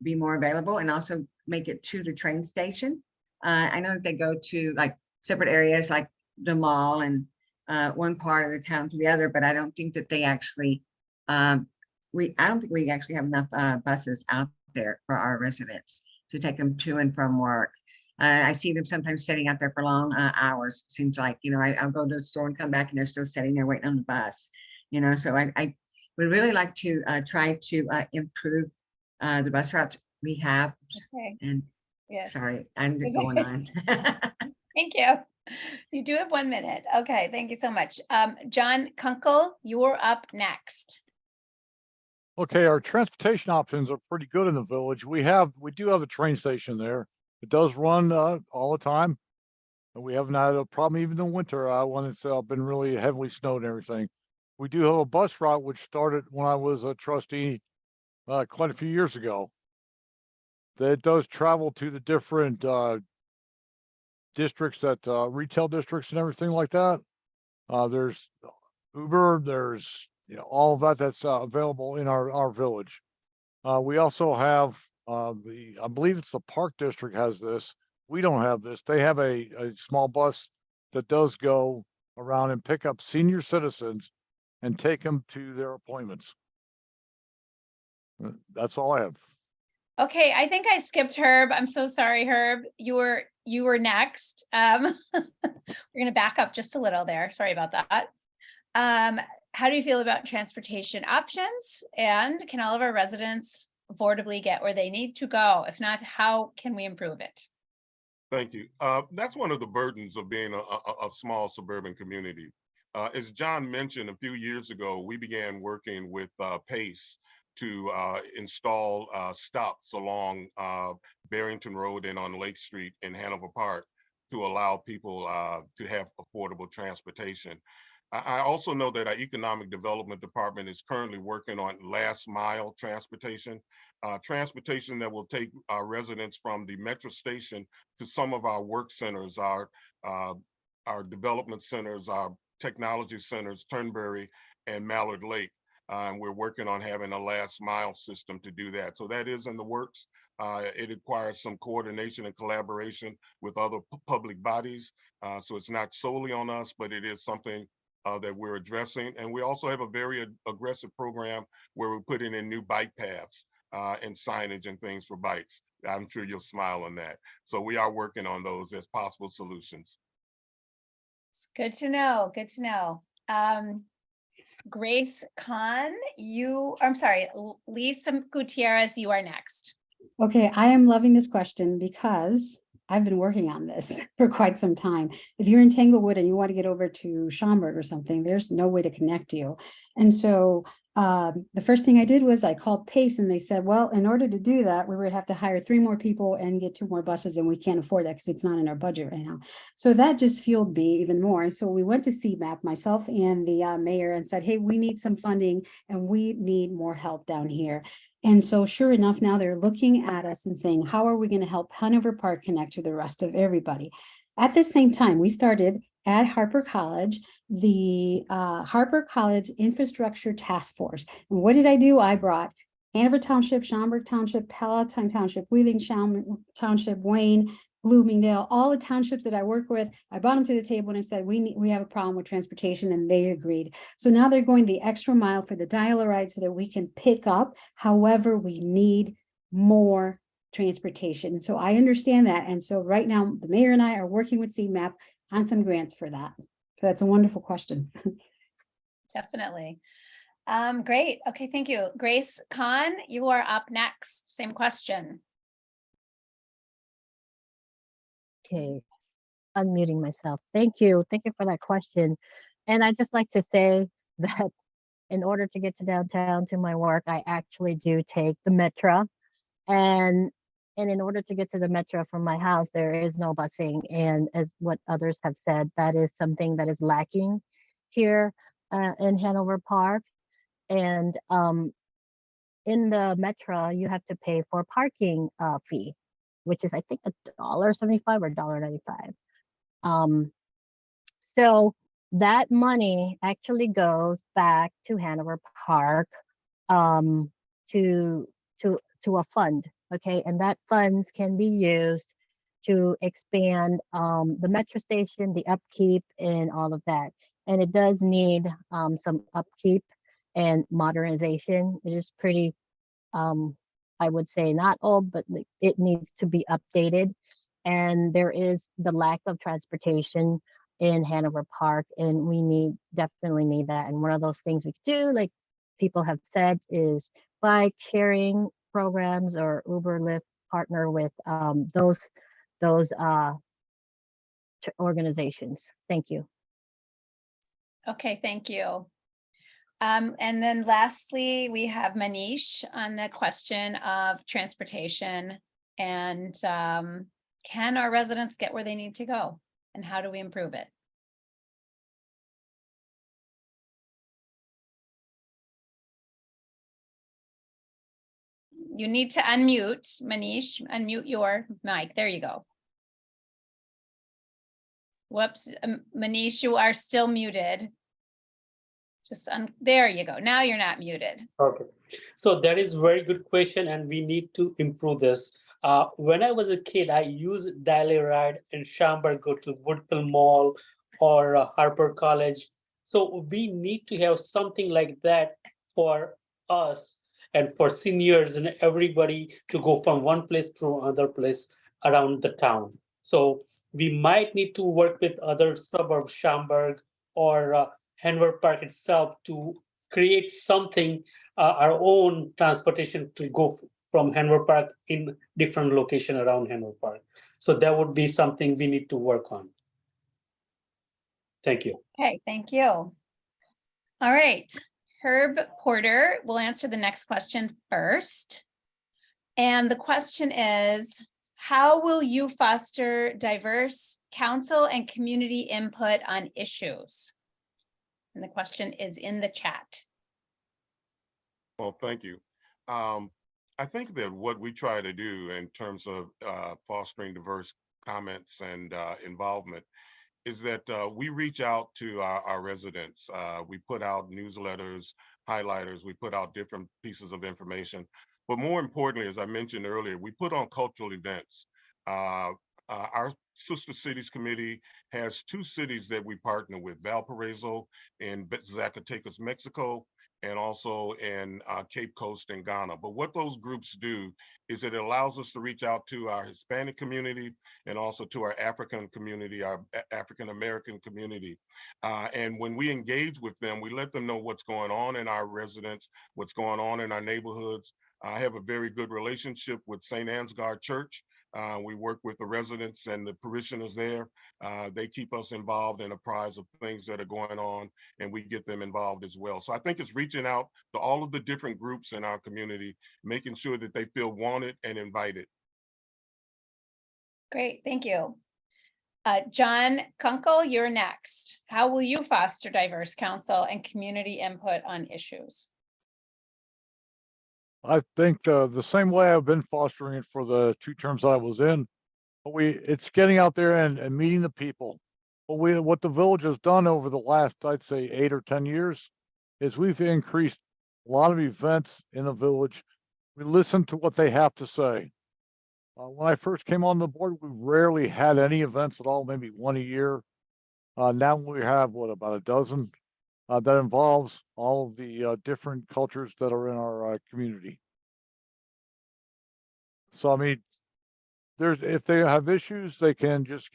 be more available and also make it to the train station. I know that they go to like separate areas like the mall and one part of the town to the other, but I don't think that they actually, I don't think we actually have enough buses out there for our residents to take them to and from work. I see them sometimes sitting out there for long hours. Seems like, you know, I'll go to the store and come back and they're still sitting there waiting on the bus, you know, so I would really like to try to improve the bus routes we have. Okay. And Yes. sorry, I'm going on. Thank you. You do have 1 minute. Okay, thank you so much. John Kunkel, you're up next. Okay, our transportation options are pretty good in the village. We do have a train station there. It does run all the time. And we haven't had a problem even in winter when it's been really heavily snowed and everything. We do have a bus route which started when I was a trustee quite a few years ago. That does travel to the different districts, that retail districts and everything like that. There's Uber, there's, you know, all of that that's available in our village. We also have I believe it's the Park District has this. We don't have this. They have a small bus that does go around and pick up senior citizens and take them to their appointments. That's all I have. Okay, I think I skipped Herb. I'm so sorry, Herb. You were next. We're gonna back up just a little there. Sorry about that. How do you feel about transportation options? And can all of our residents affordably get where they need to go? If not, how can we improve it? Thank you. That's one of the burdens of being a small suburban community. As John mentioned, a few years ago, we began working with PACE to install stops along Barrington Road and on Lake Street in Hanover Park to allow people to have affordable transportation. I also know that our Economic Development Department is currently working on last mile transportation, transportation that will take our residents from the metro station to some of our work centers, our development centers, our technology centers, Turnberry and Mallard Lake. And we're working on having a last mile system to do that. So that is in the works. It requires some coordination and collaboration with other public bodies. So it's not solely on us, but it is something that we're addressing. And we also have a very aggressive program where we're putting in new bike paths and signage and things for bikes. I'm sure you'll smile on that. So we are working on those as possible solutions. It's good to know. Good to know. Grace Kahn, Lisa Gutierrez, you are next. Okay, I am loving this question because I've been working on this for quite some time. If you're in Tanglewood and you want to get over to Schaumburg or something, there's no way to connect you. And so the first thing I did was I called PACE and they said, well, in order to do that, we would have to hire 3 more people and get 2 more buses, and we can't afford that because it's not in our budget right now. So that just fueled me even more. And so we went to CMAP, myself and the mayor, and said, hey, we need some funding and we need more help down here. And so sure enough, now they're looking at us and saying, how are we going to help Hanover Park connect to the rest of everybody? At the same time, we started at Harper College, the Harper College Infrastructure Task Force. And what did I do? I brought Hanover Township, Schaumburg Township, Palatine Township, Wheeling Township, Wayne, Bloomingdale, all the townships that I work with. I brought them to the table and I said, we have a problem with transportation, and they agreed. So now they're going the extra mile for the dial-a-ride so that we can pick up. However, we need more transportation. So I understand that. And so right now, the mayor and I are working with CMAP on some grants for that. So that's a wonderful question. Definitely. Great. Okay, thank you. Grace Kahn, you are up next. Same question. Okay, unmuting myself. Thank you. Thank you for that question. And I'd just like to say that in order to get to downtown to my work, I actually do take the Metro. And in order to get to the Metro from my house, there is no busing. And as what others have said, that is something that is lacking here in Hanover Park. And in the Metro, you have to pay for parking fee, which is I think $1.75 or $1.95. So that money actually goes back to Hanover Park to a fund Okay, and that funds can be used to expand the metro station, the upkeep, and all of that. And it does need some upkeep and modernization. It is pretty, I would say not old, but it needs to be updated. And there is the lack of transportation in Hanover Park, and we definitely need that. And one of those things we could do, like people have said, is bike sharing programs or Uber, Lyft, partner with those organizations. Thank you. Okay, thank you. And then lastly, we have Manish on the question of transportation and can our residents get where they need to go? And how do we improve it? You need to unmute, Manish, unmute your mic. There you go. Whoops, Manish, you are still muted. There you go. Now you're not muted. Okay, so that is very good question, and we need to improve this. When I was a kid, I used daily ride in Schaumburg, go to Woodville Mall or Harper College. So we need to have something like that for us and for seniors and everybody to go from one place to another place around the town. So we might need to work with other suburbs, Schaumburg or Hanover Park itself, to create something, our own transportation to go from Hanover Park in different location around Hanover Park. So that would be something we need to work on. Thank you. Okay, thank you. All right, Herb Porter will answer the next question first. And the question is, how will you foster diverse council and community input on issues? And the question is in the chat. Well, thank you. I think that what we try to do in terms of fostering diverse comments and involvement is that we reach out to our residents. We put out newsletters, highlighters, we put out different pieces of information. But more importantly, as I mentioned earlier, we put on cultural events. Our Sister Cities Committee has 2 cities that we partner with, Valparaiso in Zacatecas, Mexico, and also in Cape Coast in Ghana. But what those groups do is it allows us to reach out to our Hispanic community and also to our African community, our African American community. And when we engage with them, we let them know what's going on in our residents, what's going on in our neighborhoods. I have a very good relationship with St. Ansgar Church. We work with the residents and the parishioners there. They keep us involved and apprised of things that are going on, and we get them involved as well. So I think it's reaching out to all of the different groups in our community, making sure that they feel wanted and invited. Great, thank you. John Kunkel, you're next. How will you foster diverse council and community input on issues? I think the same way I've been fostering it for the 2 terms I was in, but it's getting out there and meeting the people. But what the village has done over the last, I'd say 8 or 10 years, is we've increased a lot of events in the village. We listen to what they have to say. When I first came on the board, we rarely had any events at all, maybe 1 a year. Now we have about a dozen. That involves all of the different cultures that are in our community. So, I mean, if they have issues, they can just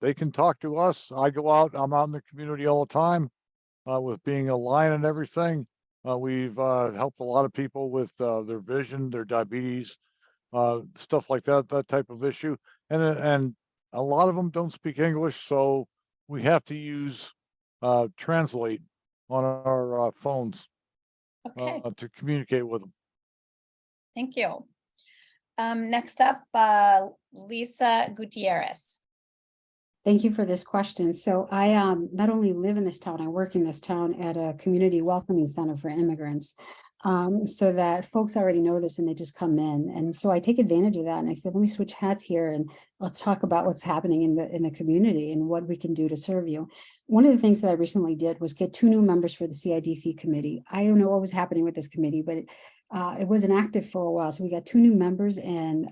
they can talk to us. I go out, I'm out in the community all the time with being a lion and everything. We've helped a lot of people with their vision, their diabetes, stuff like that type of issue. And a lot of them don't speak English, so we have to use translate on our phones to communicate with them. Thank you. Next up, Lisa Gutierrez. Thank you for this question. So I not only live in this town, I work in this town at a community welcoming center for immigrants. So that folks already know this and they just come in. And so I take advantage of that. And I said, let me switch hats here and let's talk about what's happening in the community and what we can do to serve you. One of the things that I recently did was get 2 new members for the CIDC committee. I don't know what was happening with this committee, but it wasn't active for a while. So we got 2 new members, and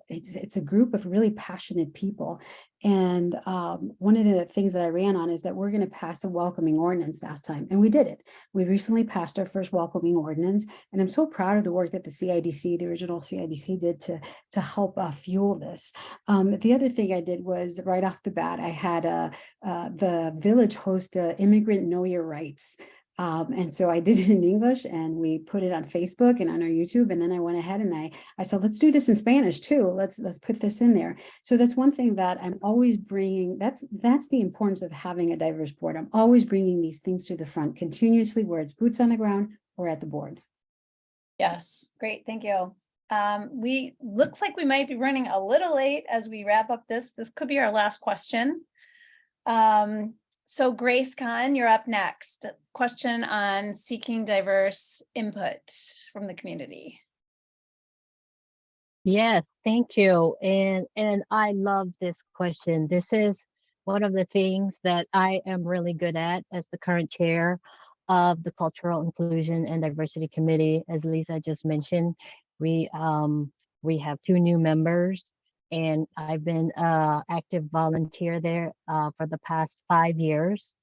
it's a group of really passionate people. And one of the things that I ran on is that we're going to pass a welcoming ordinance last time, and we did it. We recently passed our first welcoming ordinance, and I'm so proud of the work that the CIDC, the original CIDC, did to help fuel this. The other thing I did was right off the bat, I had the village host Immigrant Know Your Rights. And so I did it in English, and we put it on Facebook and on our YouTube. And then I went ahead and I said, let's do this in Spanish too. Let's put this in there. So that's one thing that I'm always bringing. That's the importance of having a diverse board. I'm always bringing these things to the front continuously, where it's boots on the ground or at the board. Yes, great, thank you. We looks like we might be running a little late as we wrap up this. This could be our last question. So Grace Kahn, you're up next. Question on seeking diverse input from the community. Yes, thank you. And I love this question. This is one of the things that I am really good at as the current chair of the Cultural Inclusion and Diversity Committee. As Lisa just mentioned, we have 2 new members, and I've been active volunteer there for the past 5 years.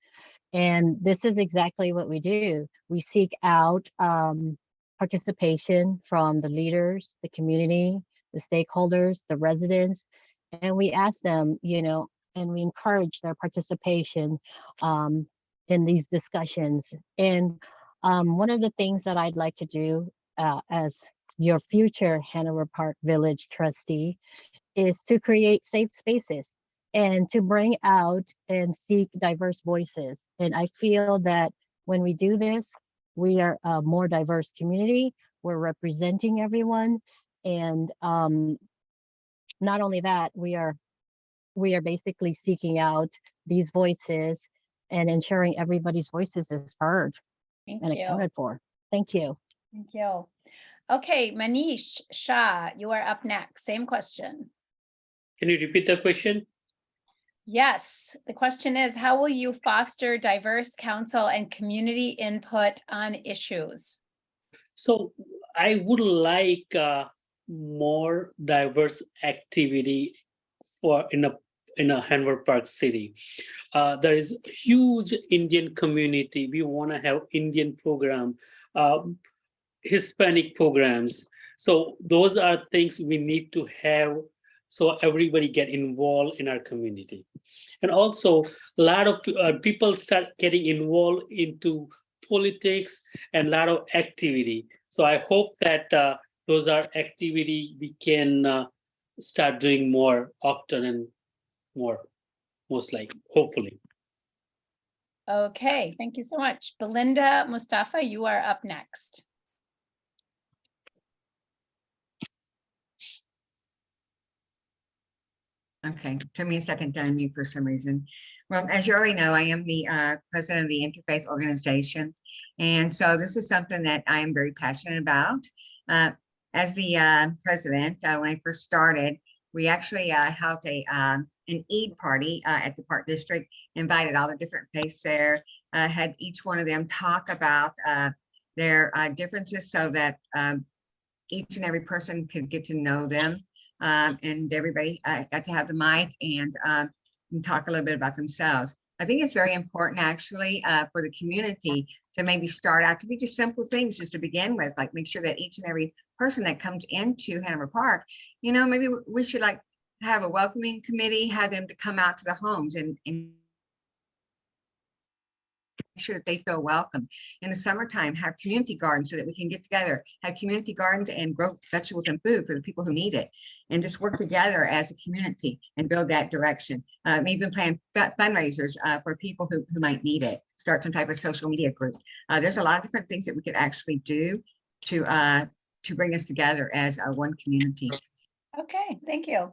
And this is exactly what we do. We seek out participation from the leaders, the community, the stakeholders, the residents, and we ask them, and we encourage their participation in these discussions. And one of the things that I'd like to do as your future Hanover Park Village trustee is to create safe spaces and to bring out and seek diverse voices. And I feel that when we do this, we are a more diverse community. We're representing everyone. And not only that, we are basically seeking out these voices and ensuring everybody's voices is heard and accounted for. Thank you. Thank you. Okay, Manish Shah, you are up next. Same question. Can you repeat the question? Yes, the question is, how will you foster diverse council and community input on issues? So I would like more diverse activity for in a Hanover Park city. There is a huge Indian community. We want to have Indian program, Hispanic programs. So those are things we need to have, so everybody get involved in our community. And also a lot of people start getting involved into politics and a lot of activity. So I hope that those are activity we can start doing more often and more, most likely, hopefully. Okay, thank you so much. Belinda Mustafa, you are up next. Okay, took me a second to unmute for some reason. Well, as you already know, I am the president of the Interfaith Organization. And so this is something that I am very passionate about. As the president, when I first started, we actually held an Eid party at the Park District, invited all the different faiths there, had each one of them talk about their differences so that each and every person could get to know them. And everybody got to have the mic and talk a little bit about themselves. I think it's very important actually for the community to maybe start out, could be just simple things just to begin with, like make sure that each and every person that comes into Hanover Park, maybe we should like have a welcoming committee, have them to come out to the homes and make sure that they feel welcome. In the summertime, have community gardens so that we can get together, have community gardens and grow vegetables and food for the people who need it, and just work together as a community and build that direction. Even plan fundraisers for people who might need it, start some type of social media group. There's a lot of different things that we could actually do to bring us together as one community. Okay, thank you.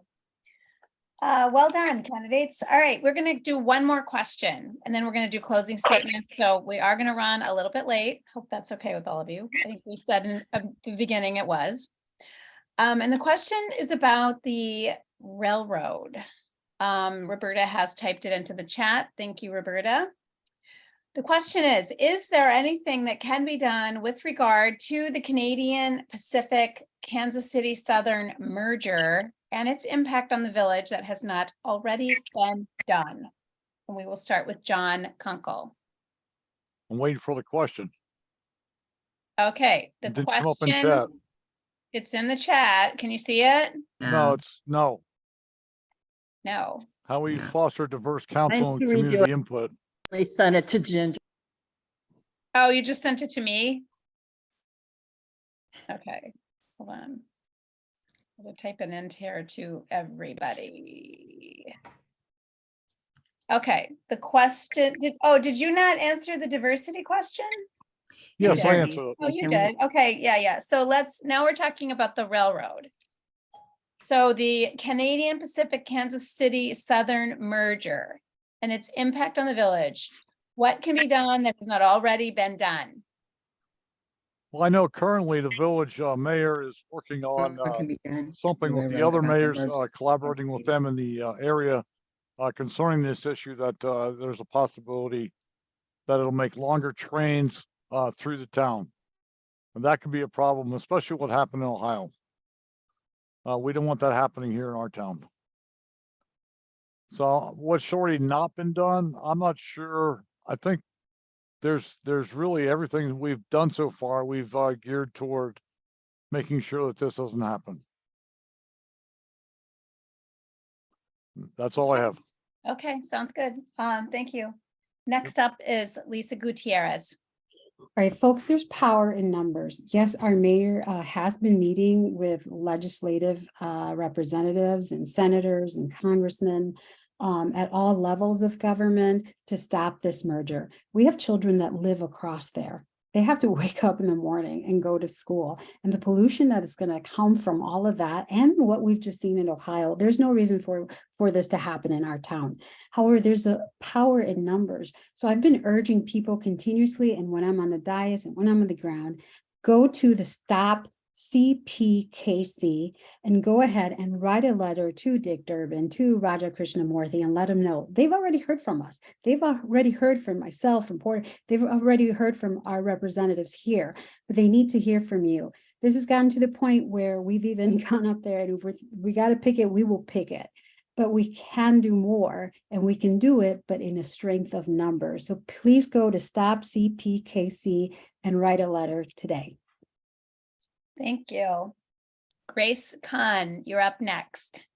Well done, candidates. All right, we're going to do one more question and then we're going to do closing statements. So we are going to run a little bit late. Hope that's okay with all of you. I think we said in the beginning it was. And the question is about the railroad. Roberta has typed it into the chat. Thank you, Roberta. The question is there anything that can be done with regard to the Canadian Pacific Kansas City Southern merger and its impact on the village that has not already been done? And we will start with John Kunkel. I'm waiting for the question. Okay, the It didn't come up in question, chat. it's in the chat. Can you see it? No, it's no. No. How we Yeah. foster diverse council and can redo community input. I sent it to Ginger. Oh, you just sent it to me? Okay, hold on. I'll type it into here to everybody. Okay, the question, did you not answer the diversity question? Yes, I did. answered it. Oh, you Can did. Okay, yeah. So now we're talking about the railroad. So the Canadian Pacific Kansas City Southern merger and its impact on the village. What can be done that has not already been done? Well, I know currently the village mayor is working on What can be done? something with the Railroad other about the mayors, merger. collaborating with them in the area concerning this issue, that there's a possibility that it'll make longer trains through the town. And that could be a problem, especially what happened in Ohio. We don't want that happening here in our town. So what's already not been done, I'm not sure. I think there's really everything we've done so far, we've geared toward making sure that this doesn't happen. That's all I have. Okay, sounds good. Thank you. Next up is Lisa Gutierrez. All right, folks, there's power in numbers. Yes, our mayor has been meeting with legislative representatives and senators and congressmen at all levels of government to stop this merger. We have children that live across there. They have to wake up in the morning and go to school. And the pollution that is going to come from all of that and what we've just seen in Ohio, there's no reason for this to happen in our town. However, there's a power in numbers. So I've been urging people continuously, and when I'm on the dais and when I'm on the ground, go to the Stop CPKC and go ahead and write a letter to Dick Durbin, to Raja Krishnamurthy, and let them know. They've already heard from us. They've already heard from myself, from Porter. They've already heard from our representatives here, but they need to hear from you. This has gotten to the point where we've even gone up there and if we got to pick it, we will pick it. But we can do more and we can do it, but in a strength of numbers. So please go to Stop CPKC and write a letter today. Thank you. Grace Kahn, you're up next.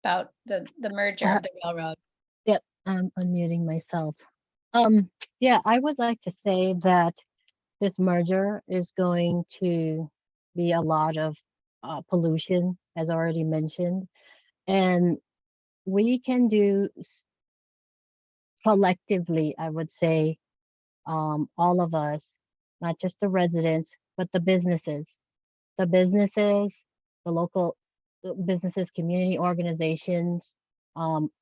About the merger of the railroad. Yep, I'm unmuting myself. Yeah, I would like to say that this merger is going to be a lot of pollution, as already mentioned, and we can do collectively, I would say, all of us, not just the residents, but the businesses, the local businesses, community organizations,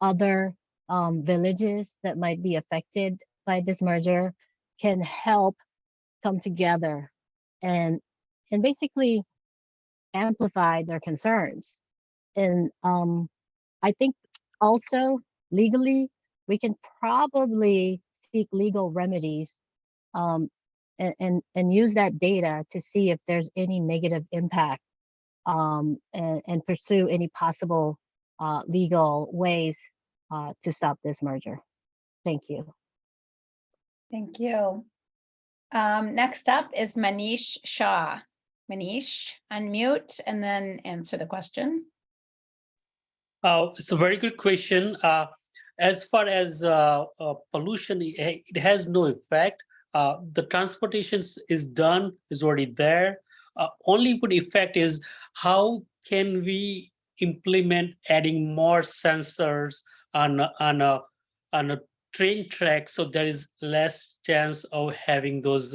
other villages that might be affected by this merger can help come together and basically amplify their concerns. And I think also legally, we can probably seek legal remedies and use that data to see if there's any negative impact and pursue any possible legal ways to stop this merger. Thank you. Thank you. Next up is Manish Shah. Manish, unmute and then answer the question. It's a very good question. As far as pollution, it has no effect. The transportation is done, is already there. Only good effect is how can we implement adding more sensors on a train track so there is less chance of having those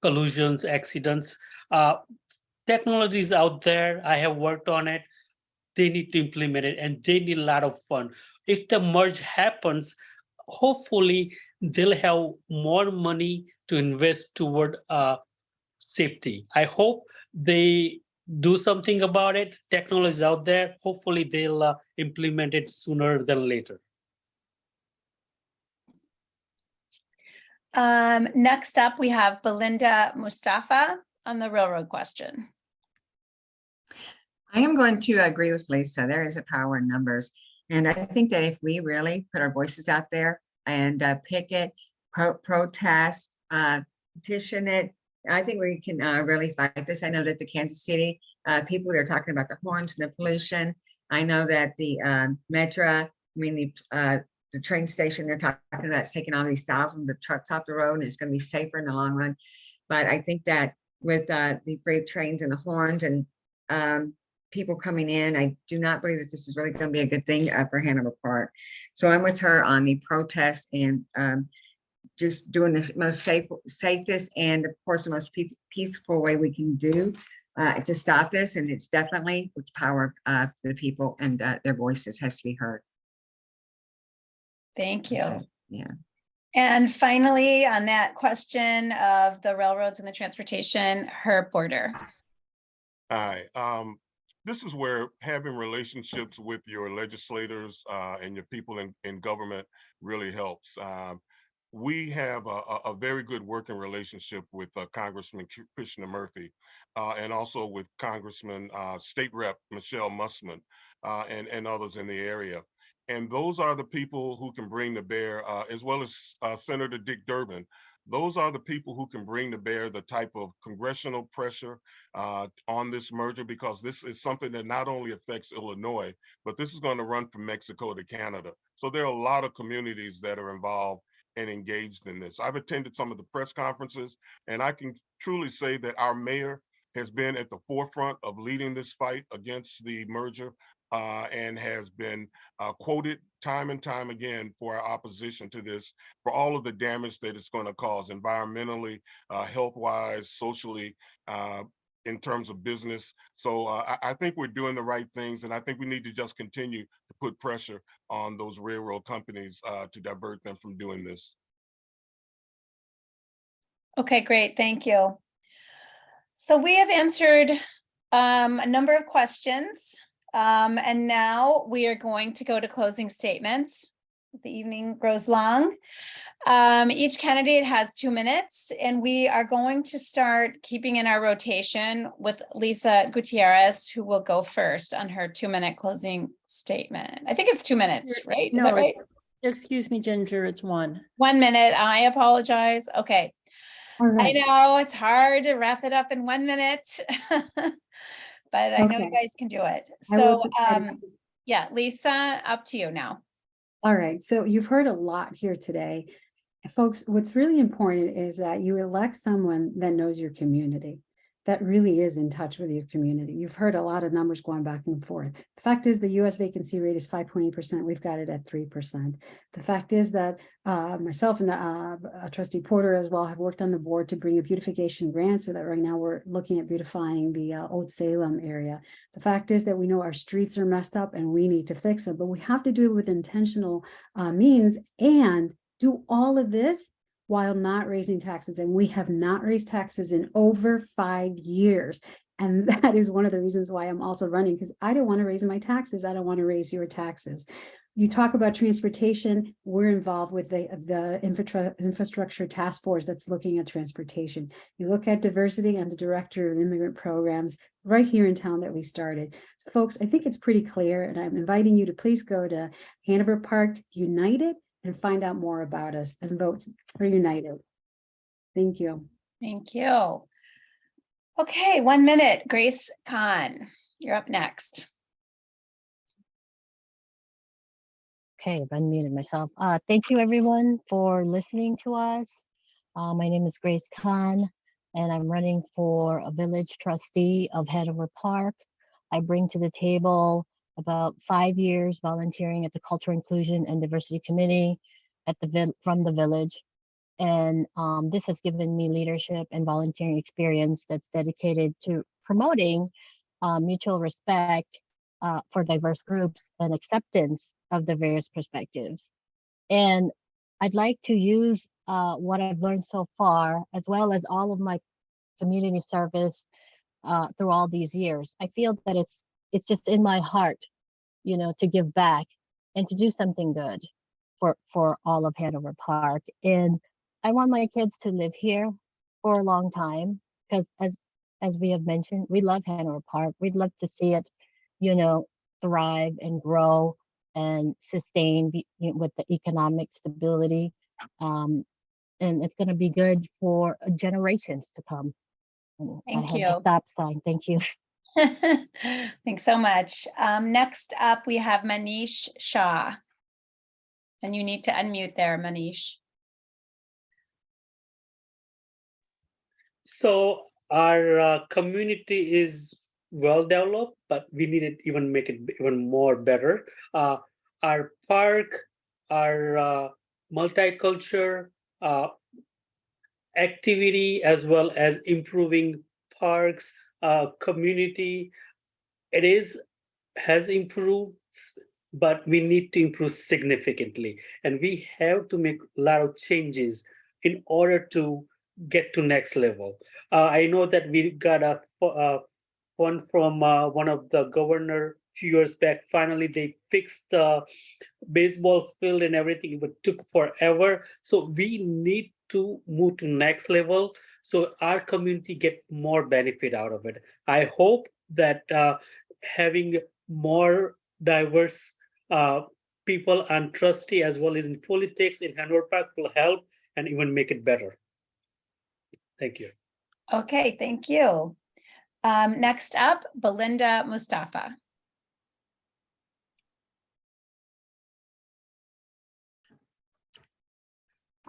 collisions, accidents. Technology is out there. I have worked on it. They need to implement it and they need a lot of fun. If the merge happens, hopefully they'll have more money to invest toward safety. I hope they do something about it. Technology is out there. Hopefully they'll implement it sooner than later. Next up, we have Belinda Mustafa on the railroad question. I am going to agree with Lisa. There is a power in numbers. And I think that if we really put our voices out there and picket, protest, petition it, I think we can really fight this. I know that the Kansas City people are talking about the horns and the pollution. I know that the the train station, they're talking about taking all these thousands of trucks off the road and it's going to be safer in the long run. But I think that with the freight trains and the horns and people coming in, I do not believe that this is really going to be a good thing for Hanover Park. So I'm with her on the protest and just doing this most safest and of course the most peaceful way we can do to stop this. And it's definitely with power of the people and their voices has to be heard. Thank you. Yeah. And finally, on that question of the railroads and the transportation, Herb Porter. Hi. This is where having relationships with your legislators and your people in government really helps. We have a very good working relationship with Congressman Krishna Murphy and also with Congressman State Rep Michelle Mussman and others in the area. And those are the people who can bring to bear, as well as Senator Dick Durbin. Those are the people who can bring to bear the type of congressional pressure on this merger, because this is something that not only affects Illinois, but this is going to run from Mexico to Canada. So there are a lot of communities that are involved and engaged in this. I've attended some of the press conferences, and I can truly say that our mayor has been at the forefront of leading this fight against the merger and has been quoted time and time again for our opposition to this, for all of the damage that it's going to cause environmentally, health-wise, socially, in terms of business. So I think we're doing the right things, and I think we need to just continue to put pressure on those railroad companies to divert them from doing this. Okay, great. Thank you. So we have answered a number of questions. And now we are going to go to closing statements. The evening grows long. Each candidate has 2 minutes, and we are going to start keeping in our rotation with Lisa Gutierrez, who will go first on her 2-minute closing statement. I think it's 2 minutes, right? Is that right? Excuse me, Ginger, it's 1. 1 minute. I apologize. Okay. All right. I know it's hard to wrap it up in 1 minute. But I know you guys can do it. So, yeah, Lisa, up to you now. All right, so you've heard a lot here today. Folks, what's really important is that you elect someone that knows your community, that really is in touch with your community. You've heard a lot of numbers going back and forth. The fact is the US vacancy rate is 5.8%. We've got it at 3%. The fact is that myself and Trustee Porter as well have worked on the board to bring a beautification grant so that right now we're looking at beautifying the Old Salem area. The fact is that we know our streets are messed up and we need to fix them, but we have to do it with intentional means and do all of this while not raising taxes. And we have not raised taxes in over 5 years. And that is one of the reasons why I'm also running, because I don't want to raise my taxes. I don't want to raise your taxes. You talk about transportation. We're involved with the infrastructure task force that's looking at transportation. You look at diversity, I'm the director of immigrant programs right here in town that we started. So folks, I think it's pretty clear, and I'm inviting you to please go to Hanover Park United and find out more about us and vote for United. Thank you. Thank you. Okay, 1 minute. Grace Kahn, you're up next. Okay, I've unmuted myself. Thank you everyone for listening to us. My name is Grace Kahn, and I'm running for a village trustee of Hanover Park. I bring to the table about 5 years volunteering at the Culture, Inclusion, and Diversity Committee at from the village. And this has given me leadership and volunteering experience that's dedicated to promoting mutual respect for diverse groups and acceptance of the various perspectives. And I'd like to use what I've learned so far, as well as all of my community service through all these years. I feel that it's just in my heart, to give back and to do something good for all of Hanover Park. And I want my kids to live here for a long time because as we have mentioned, we love Hanover Park. We'd love to see it, thrive and grow and sustain with the economic stability. And it's going to be good for generations to come. And Thank I have you. the stop sign. Thank you. Thanks so much. Next up, we have Manish Shah. And you need to unmute there, Manish. So our community is well developed, but we need to even make it even more better. Our park, our multicultural activity, as well as improving parks, community, has improved, but we need to improve significantly. And we have to make a lot of changes in order to get to next level. I know that we got a one from one of the governor a few years back. Finally, they fixed the baseball field and everything, but took forever. So we need to move to next level so our community get more benefit out of it. I hope that having more diverse people and trustee as well as in politics in Hanover Park will help and even make it better. Thank you. Okay, thank you. Next up, Belinda Mustafa.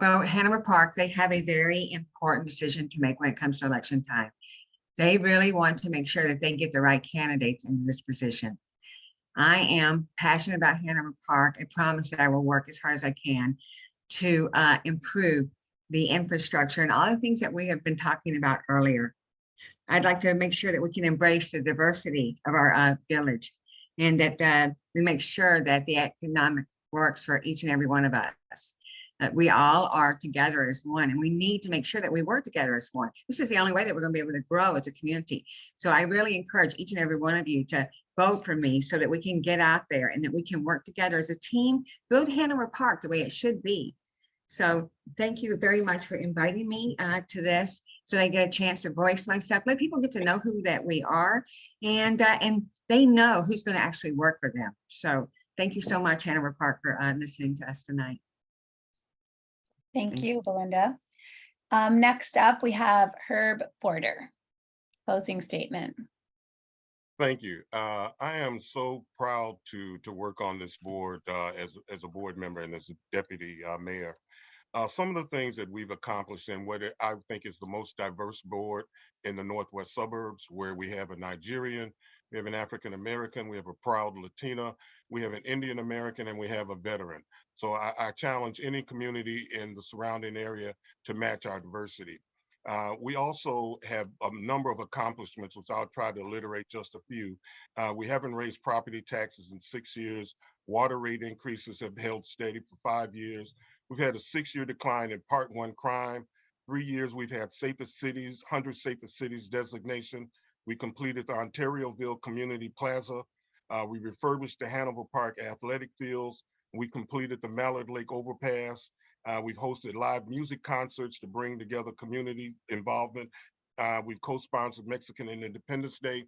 Well, Hanover Park, they have a very important decision to make when it comes to election time. They really want to make sure that they get the right candidates into this position. I am passionate about Hanover Park. I promise that I will work as hard as I can to improve the infrastructure and all the things that we have been talking about earlier. I'd like to make sure that we can embrace the diversity of our village and that we make sure that the economic works for each and every one of us. We all are together as one, and we need to make sure that we work together as one. This is the only way that we're going to be able to grow as a community. So I really encourage each and every one of you to vote for me so that we can get out there and that we can work together as a team, build Hanover Park the way it should be. So thank you very much for inviting me to this so I get a chance to voice myself, let people get to know who that we are, and they know who's going to actually work for them. So thank you so much, Hanover Park, for listening to us tonight. Thank you, Belinda. Next up, we have Herb Porter. Closing statement. Thank you. I am so proud to work on this board as a board member and as a deputy mayor. Some of the things that we've accomplished in what I think is the most diverse board in the Northwest suburbs, where we have a Nigerian, we have an African-American, we have a proud Latina, we have an Indian American, and we have a veteran. So I challenge any community in the surrounding area to match our diversity. We also have a number of accomplishments, which I'll try to alliterate just a few. We haven't raised property taxes in 6 years. Water rate increases have held steady for 5 years. We've had a 6-year decline in Part 1 crime. 3 years we've had safest cities, 100 safest cities designation. We completed the Ontarioville Community Plaza. We refurbished the Hanover Park athletic fields. We completed the Mallard Lake overpass. We've hosted live music concerts to bring together community involvement. We've co-sponsored Mexican Independence Day,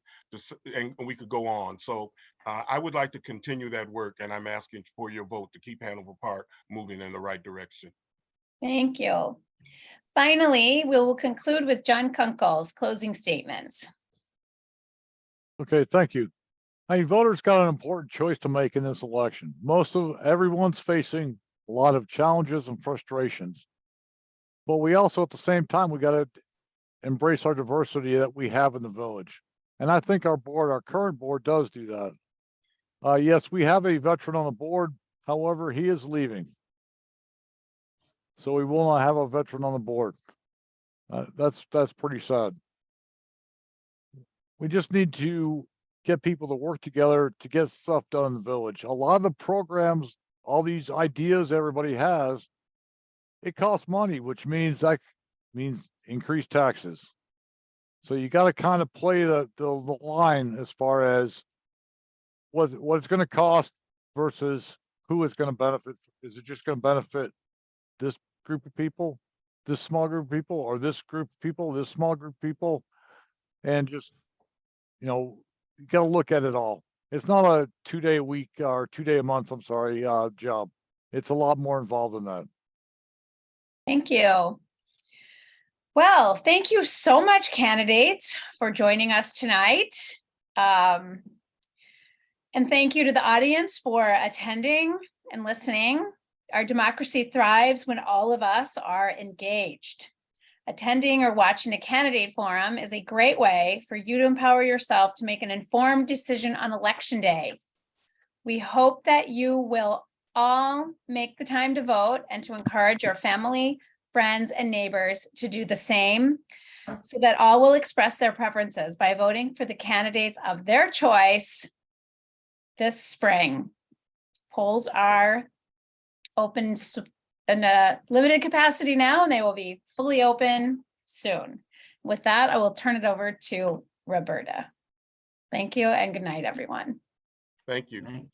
and we could go on. So I would like to continue that work, and I'm asking for your vote to keep Hanover Park moving in the right direction. Thank you. Finally, we will conclude with John Kunkel's closing statements. Okay, thank you. I mean, voters got an important choice to make in this election. Everyone's facing a lot of challenges and frustrations, but we also, at the same time, we got to embrace our diversity that we have in the village. And I think our current board does do that. Yes, we have a veteran on the board. However, he is leaving. So we will not have a veteran on the board. That's pretty sad. We just need to get people to work together to get stuff done in the village. A lot of the programs, all these ideas everybody has, it costs money, which means increased taxes. So you got to kind of play the line as far as what it's going to cost versus who it's going to benefit. Is it just going to benefit this group of people, this small group of people, or this group of people, this small group of people? And just, you know, you got to look at it all. It's not a 2-day a week or 2-day a month, I'm sorry, job. It's a lot more involved than that. Thank you. Well, thank you so much, candidates, for joining us tonight. And thank you to the audience for attending and listening. Our democracy thrives when all of us are engaged. Attending or watching a candidate forum is a great way for you to empower yourself to make an informed decision on election day. We hope that you will all make the time to vote and to encourage your family, friends, and neighbors to do the same, so that all will express their preferences by voting for the candidates of their choice this spring. Polls are open in a limited capacity now, and they will be fully open soon. With that, I will turn it over to Roberta. Thank you and good night, everyone. Thank you. Good night.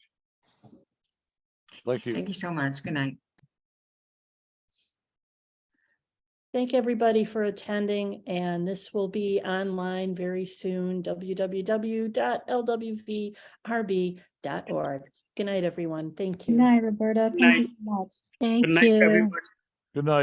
Thank you. Thank you so much. Good night. Thank everybody for attending, and this will be online very soon, www.lwvrb.org. Good night, everyone. Thank Good you. night, Roberta. Thank you night. so much. Thank Good night, you. everyone. Good night.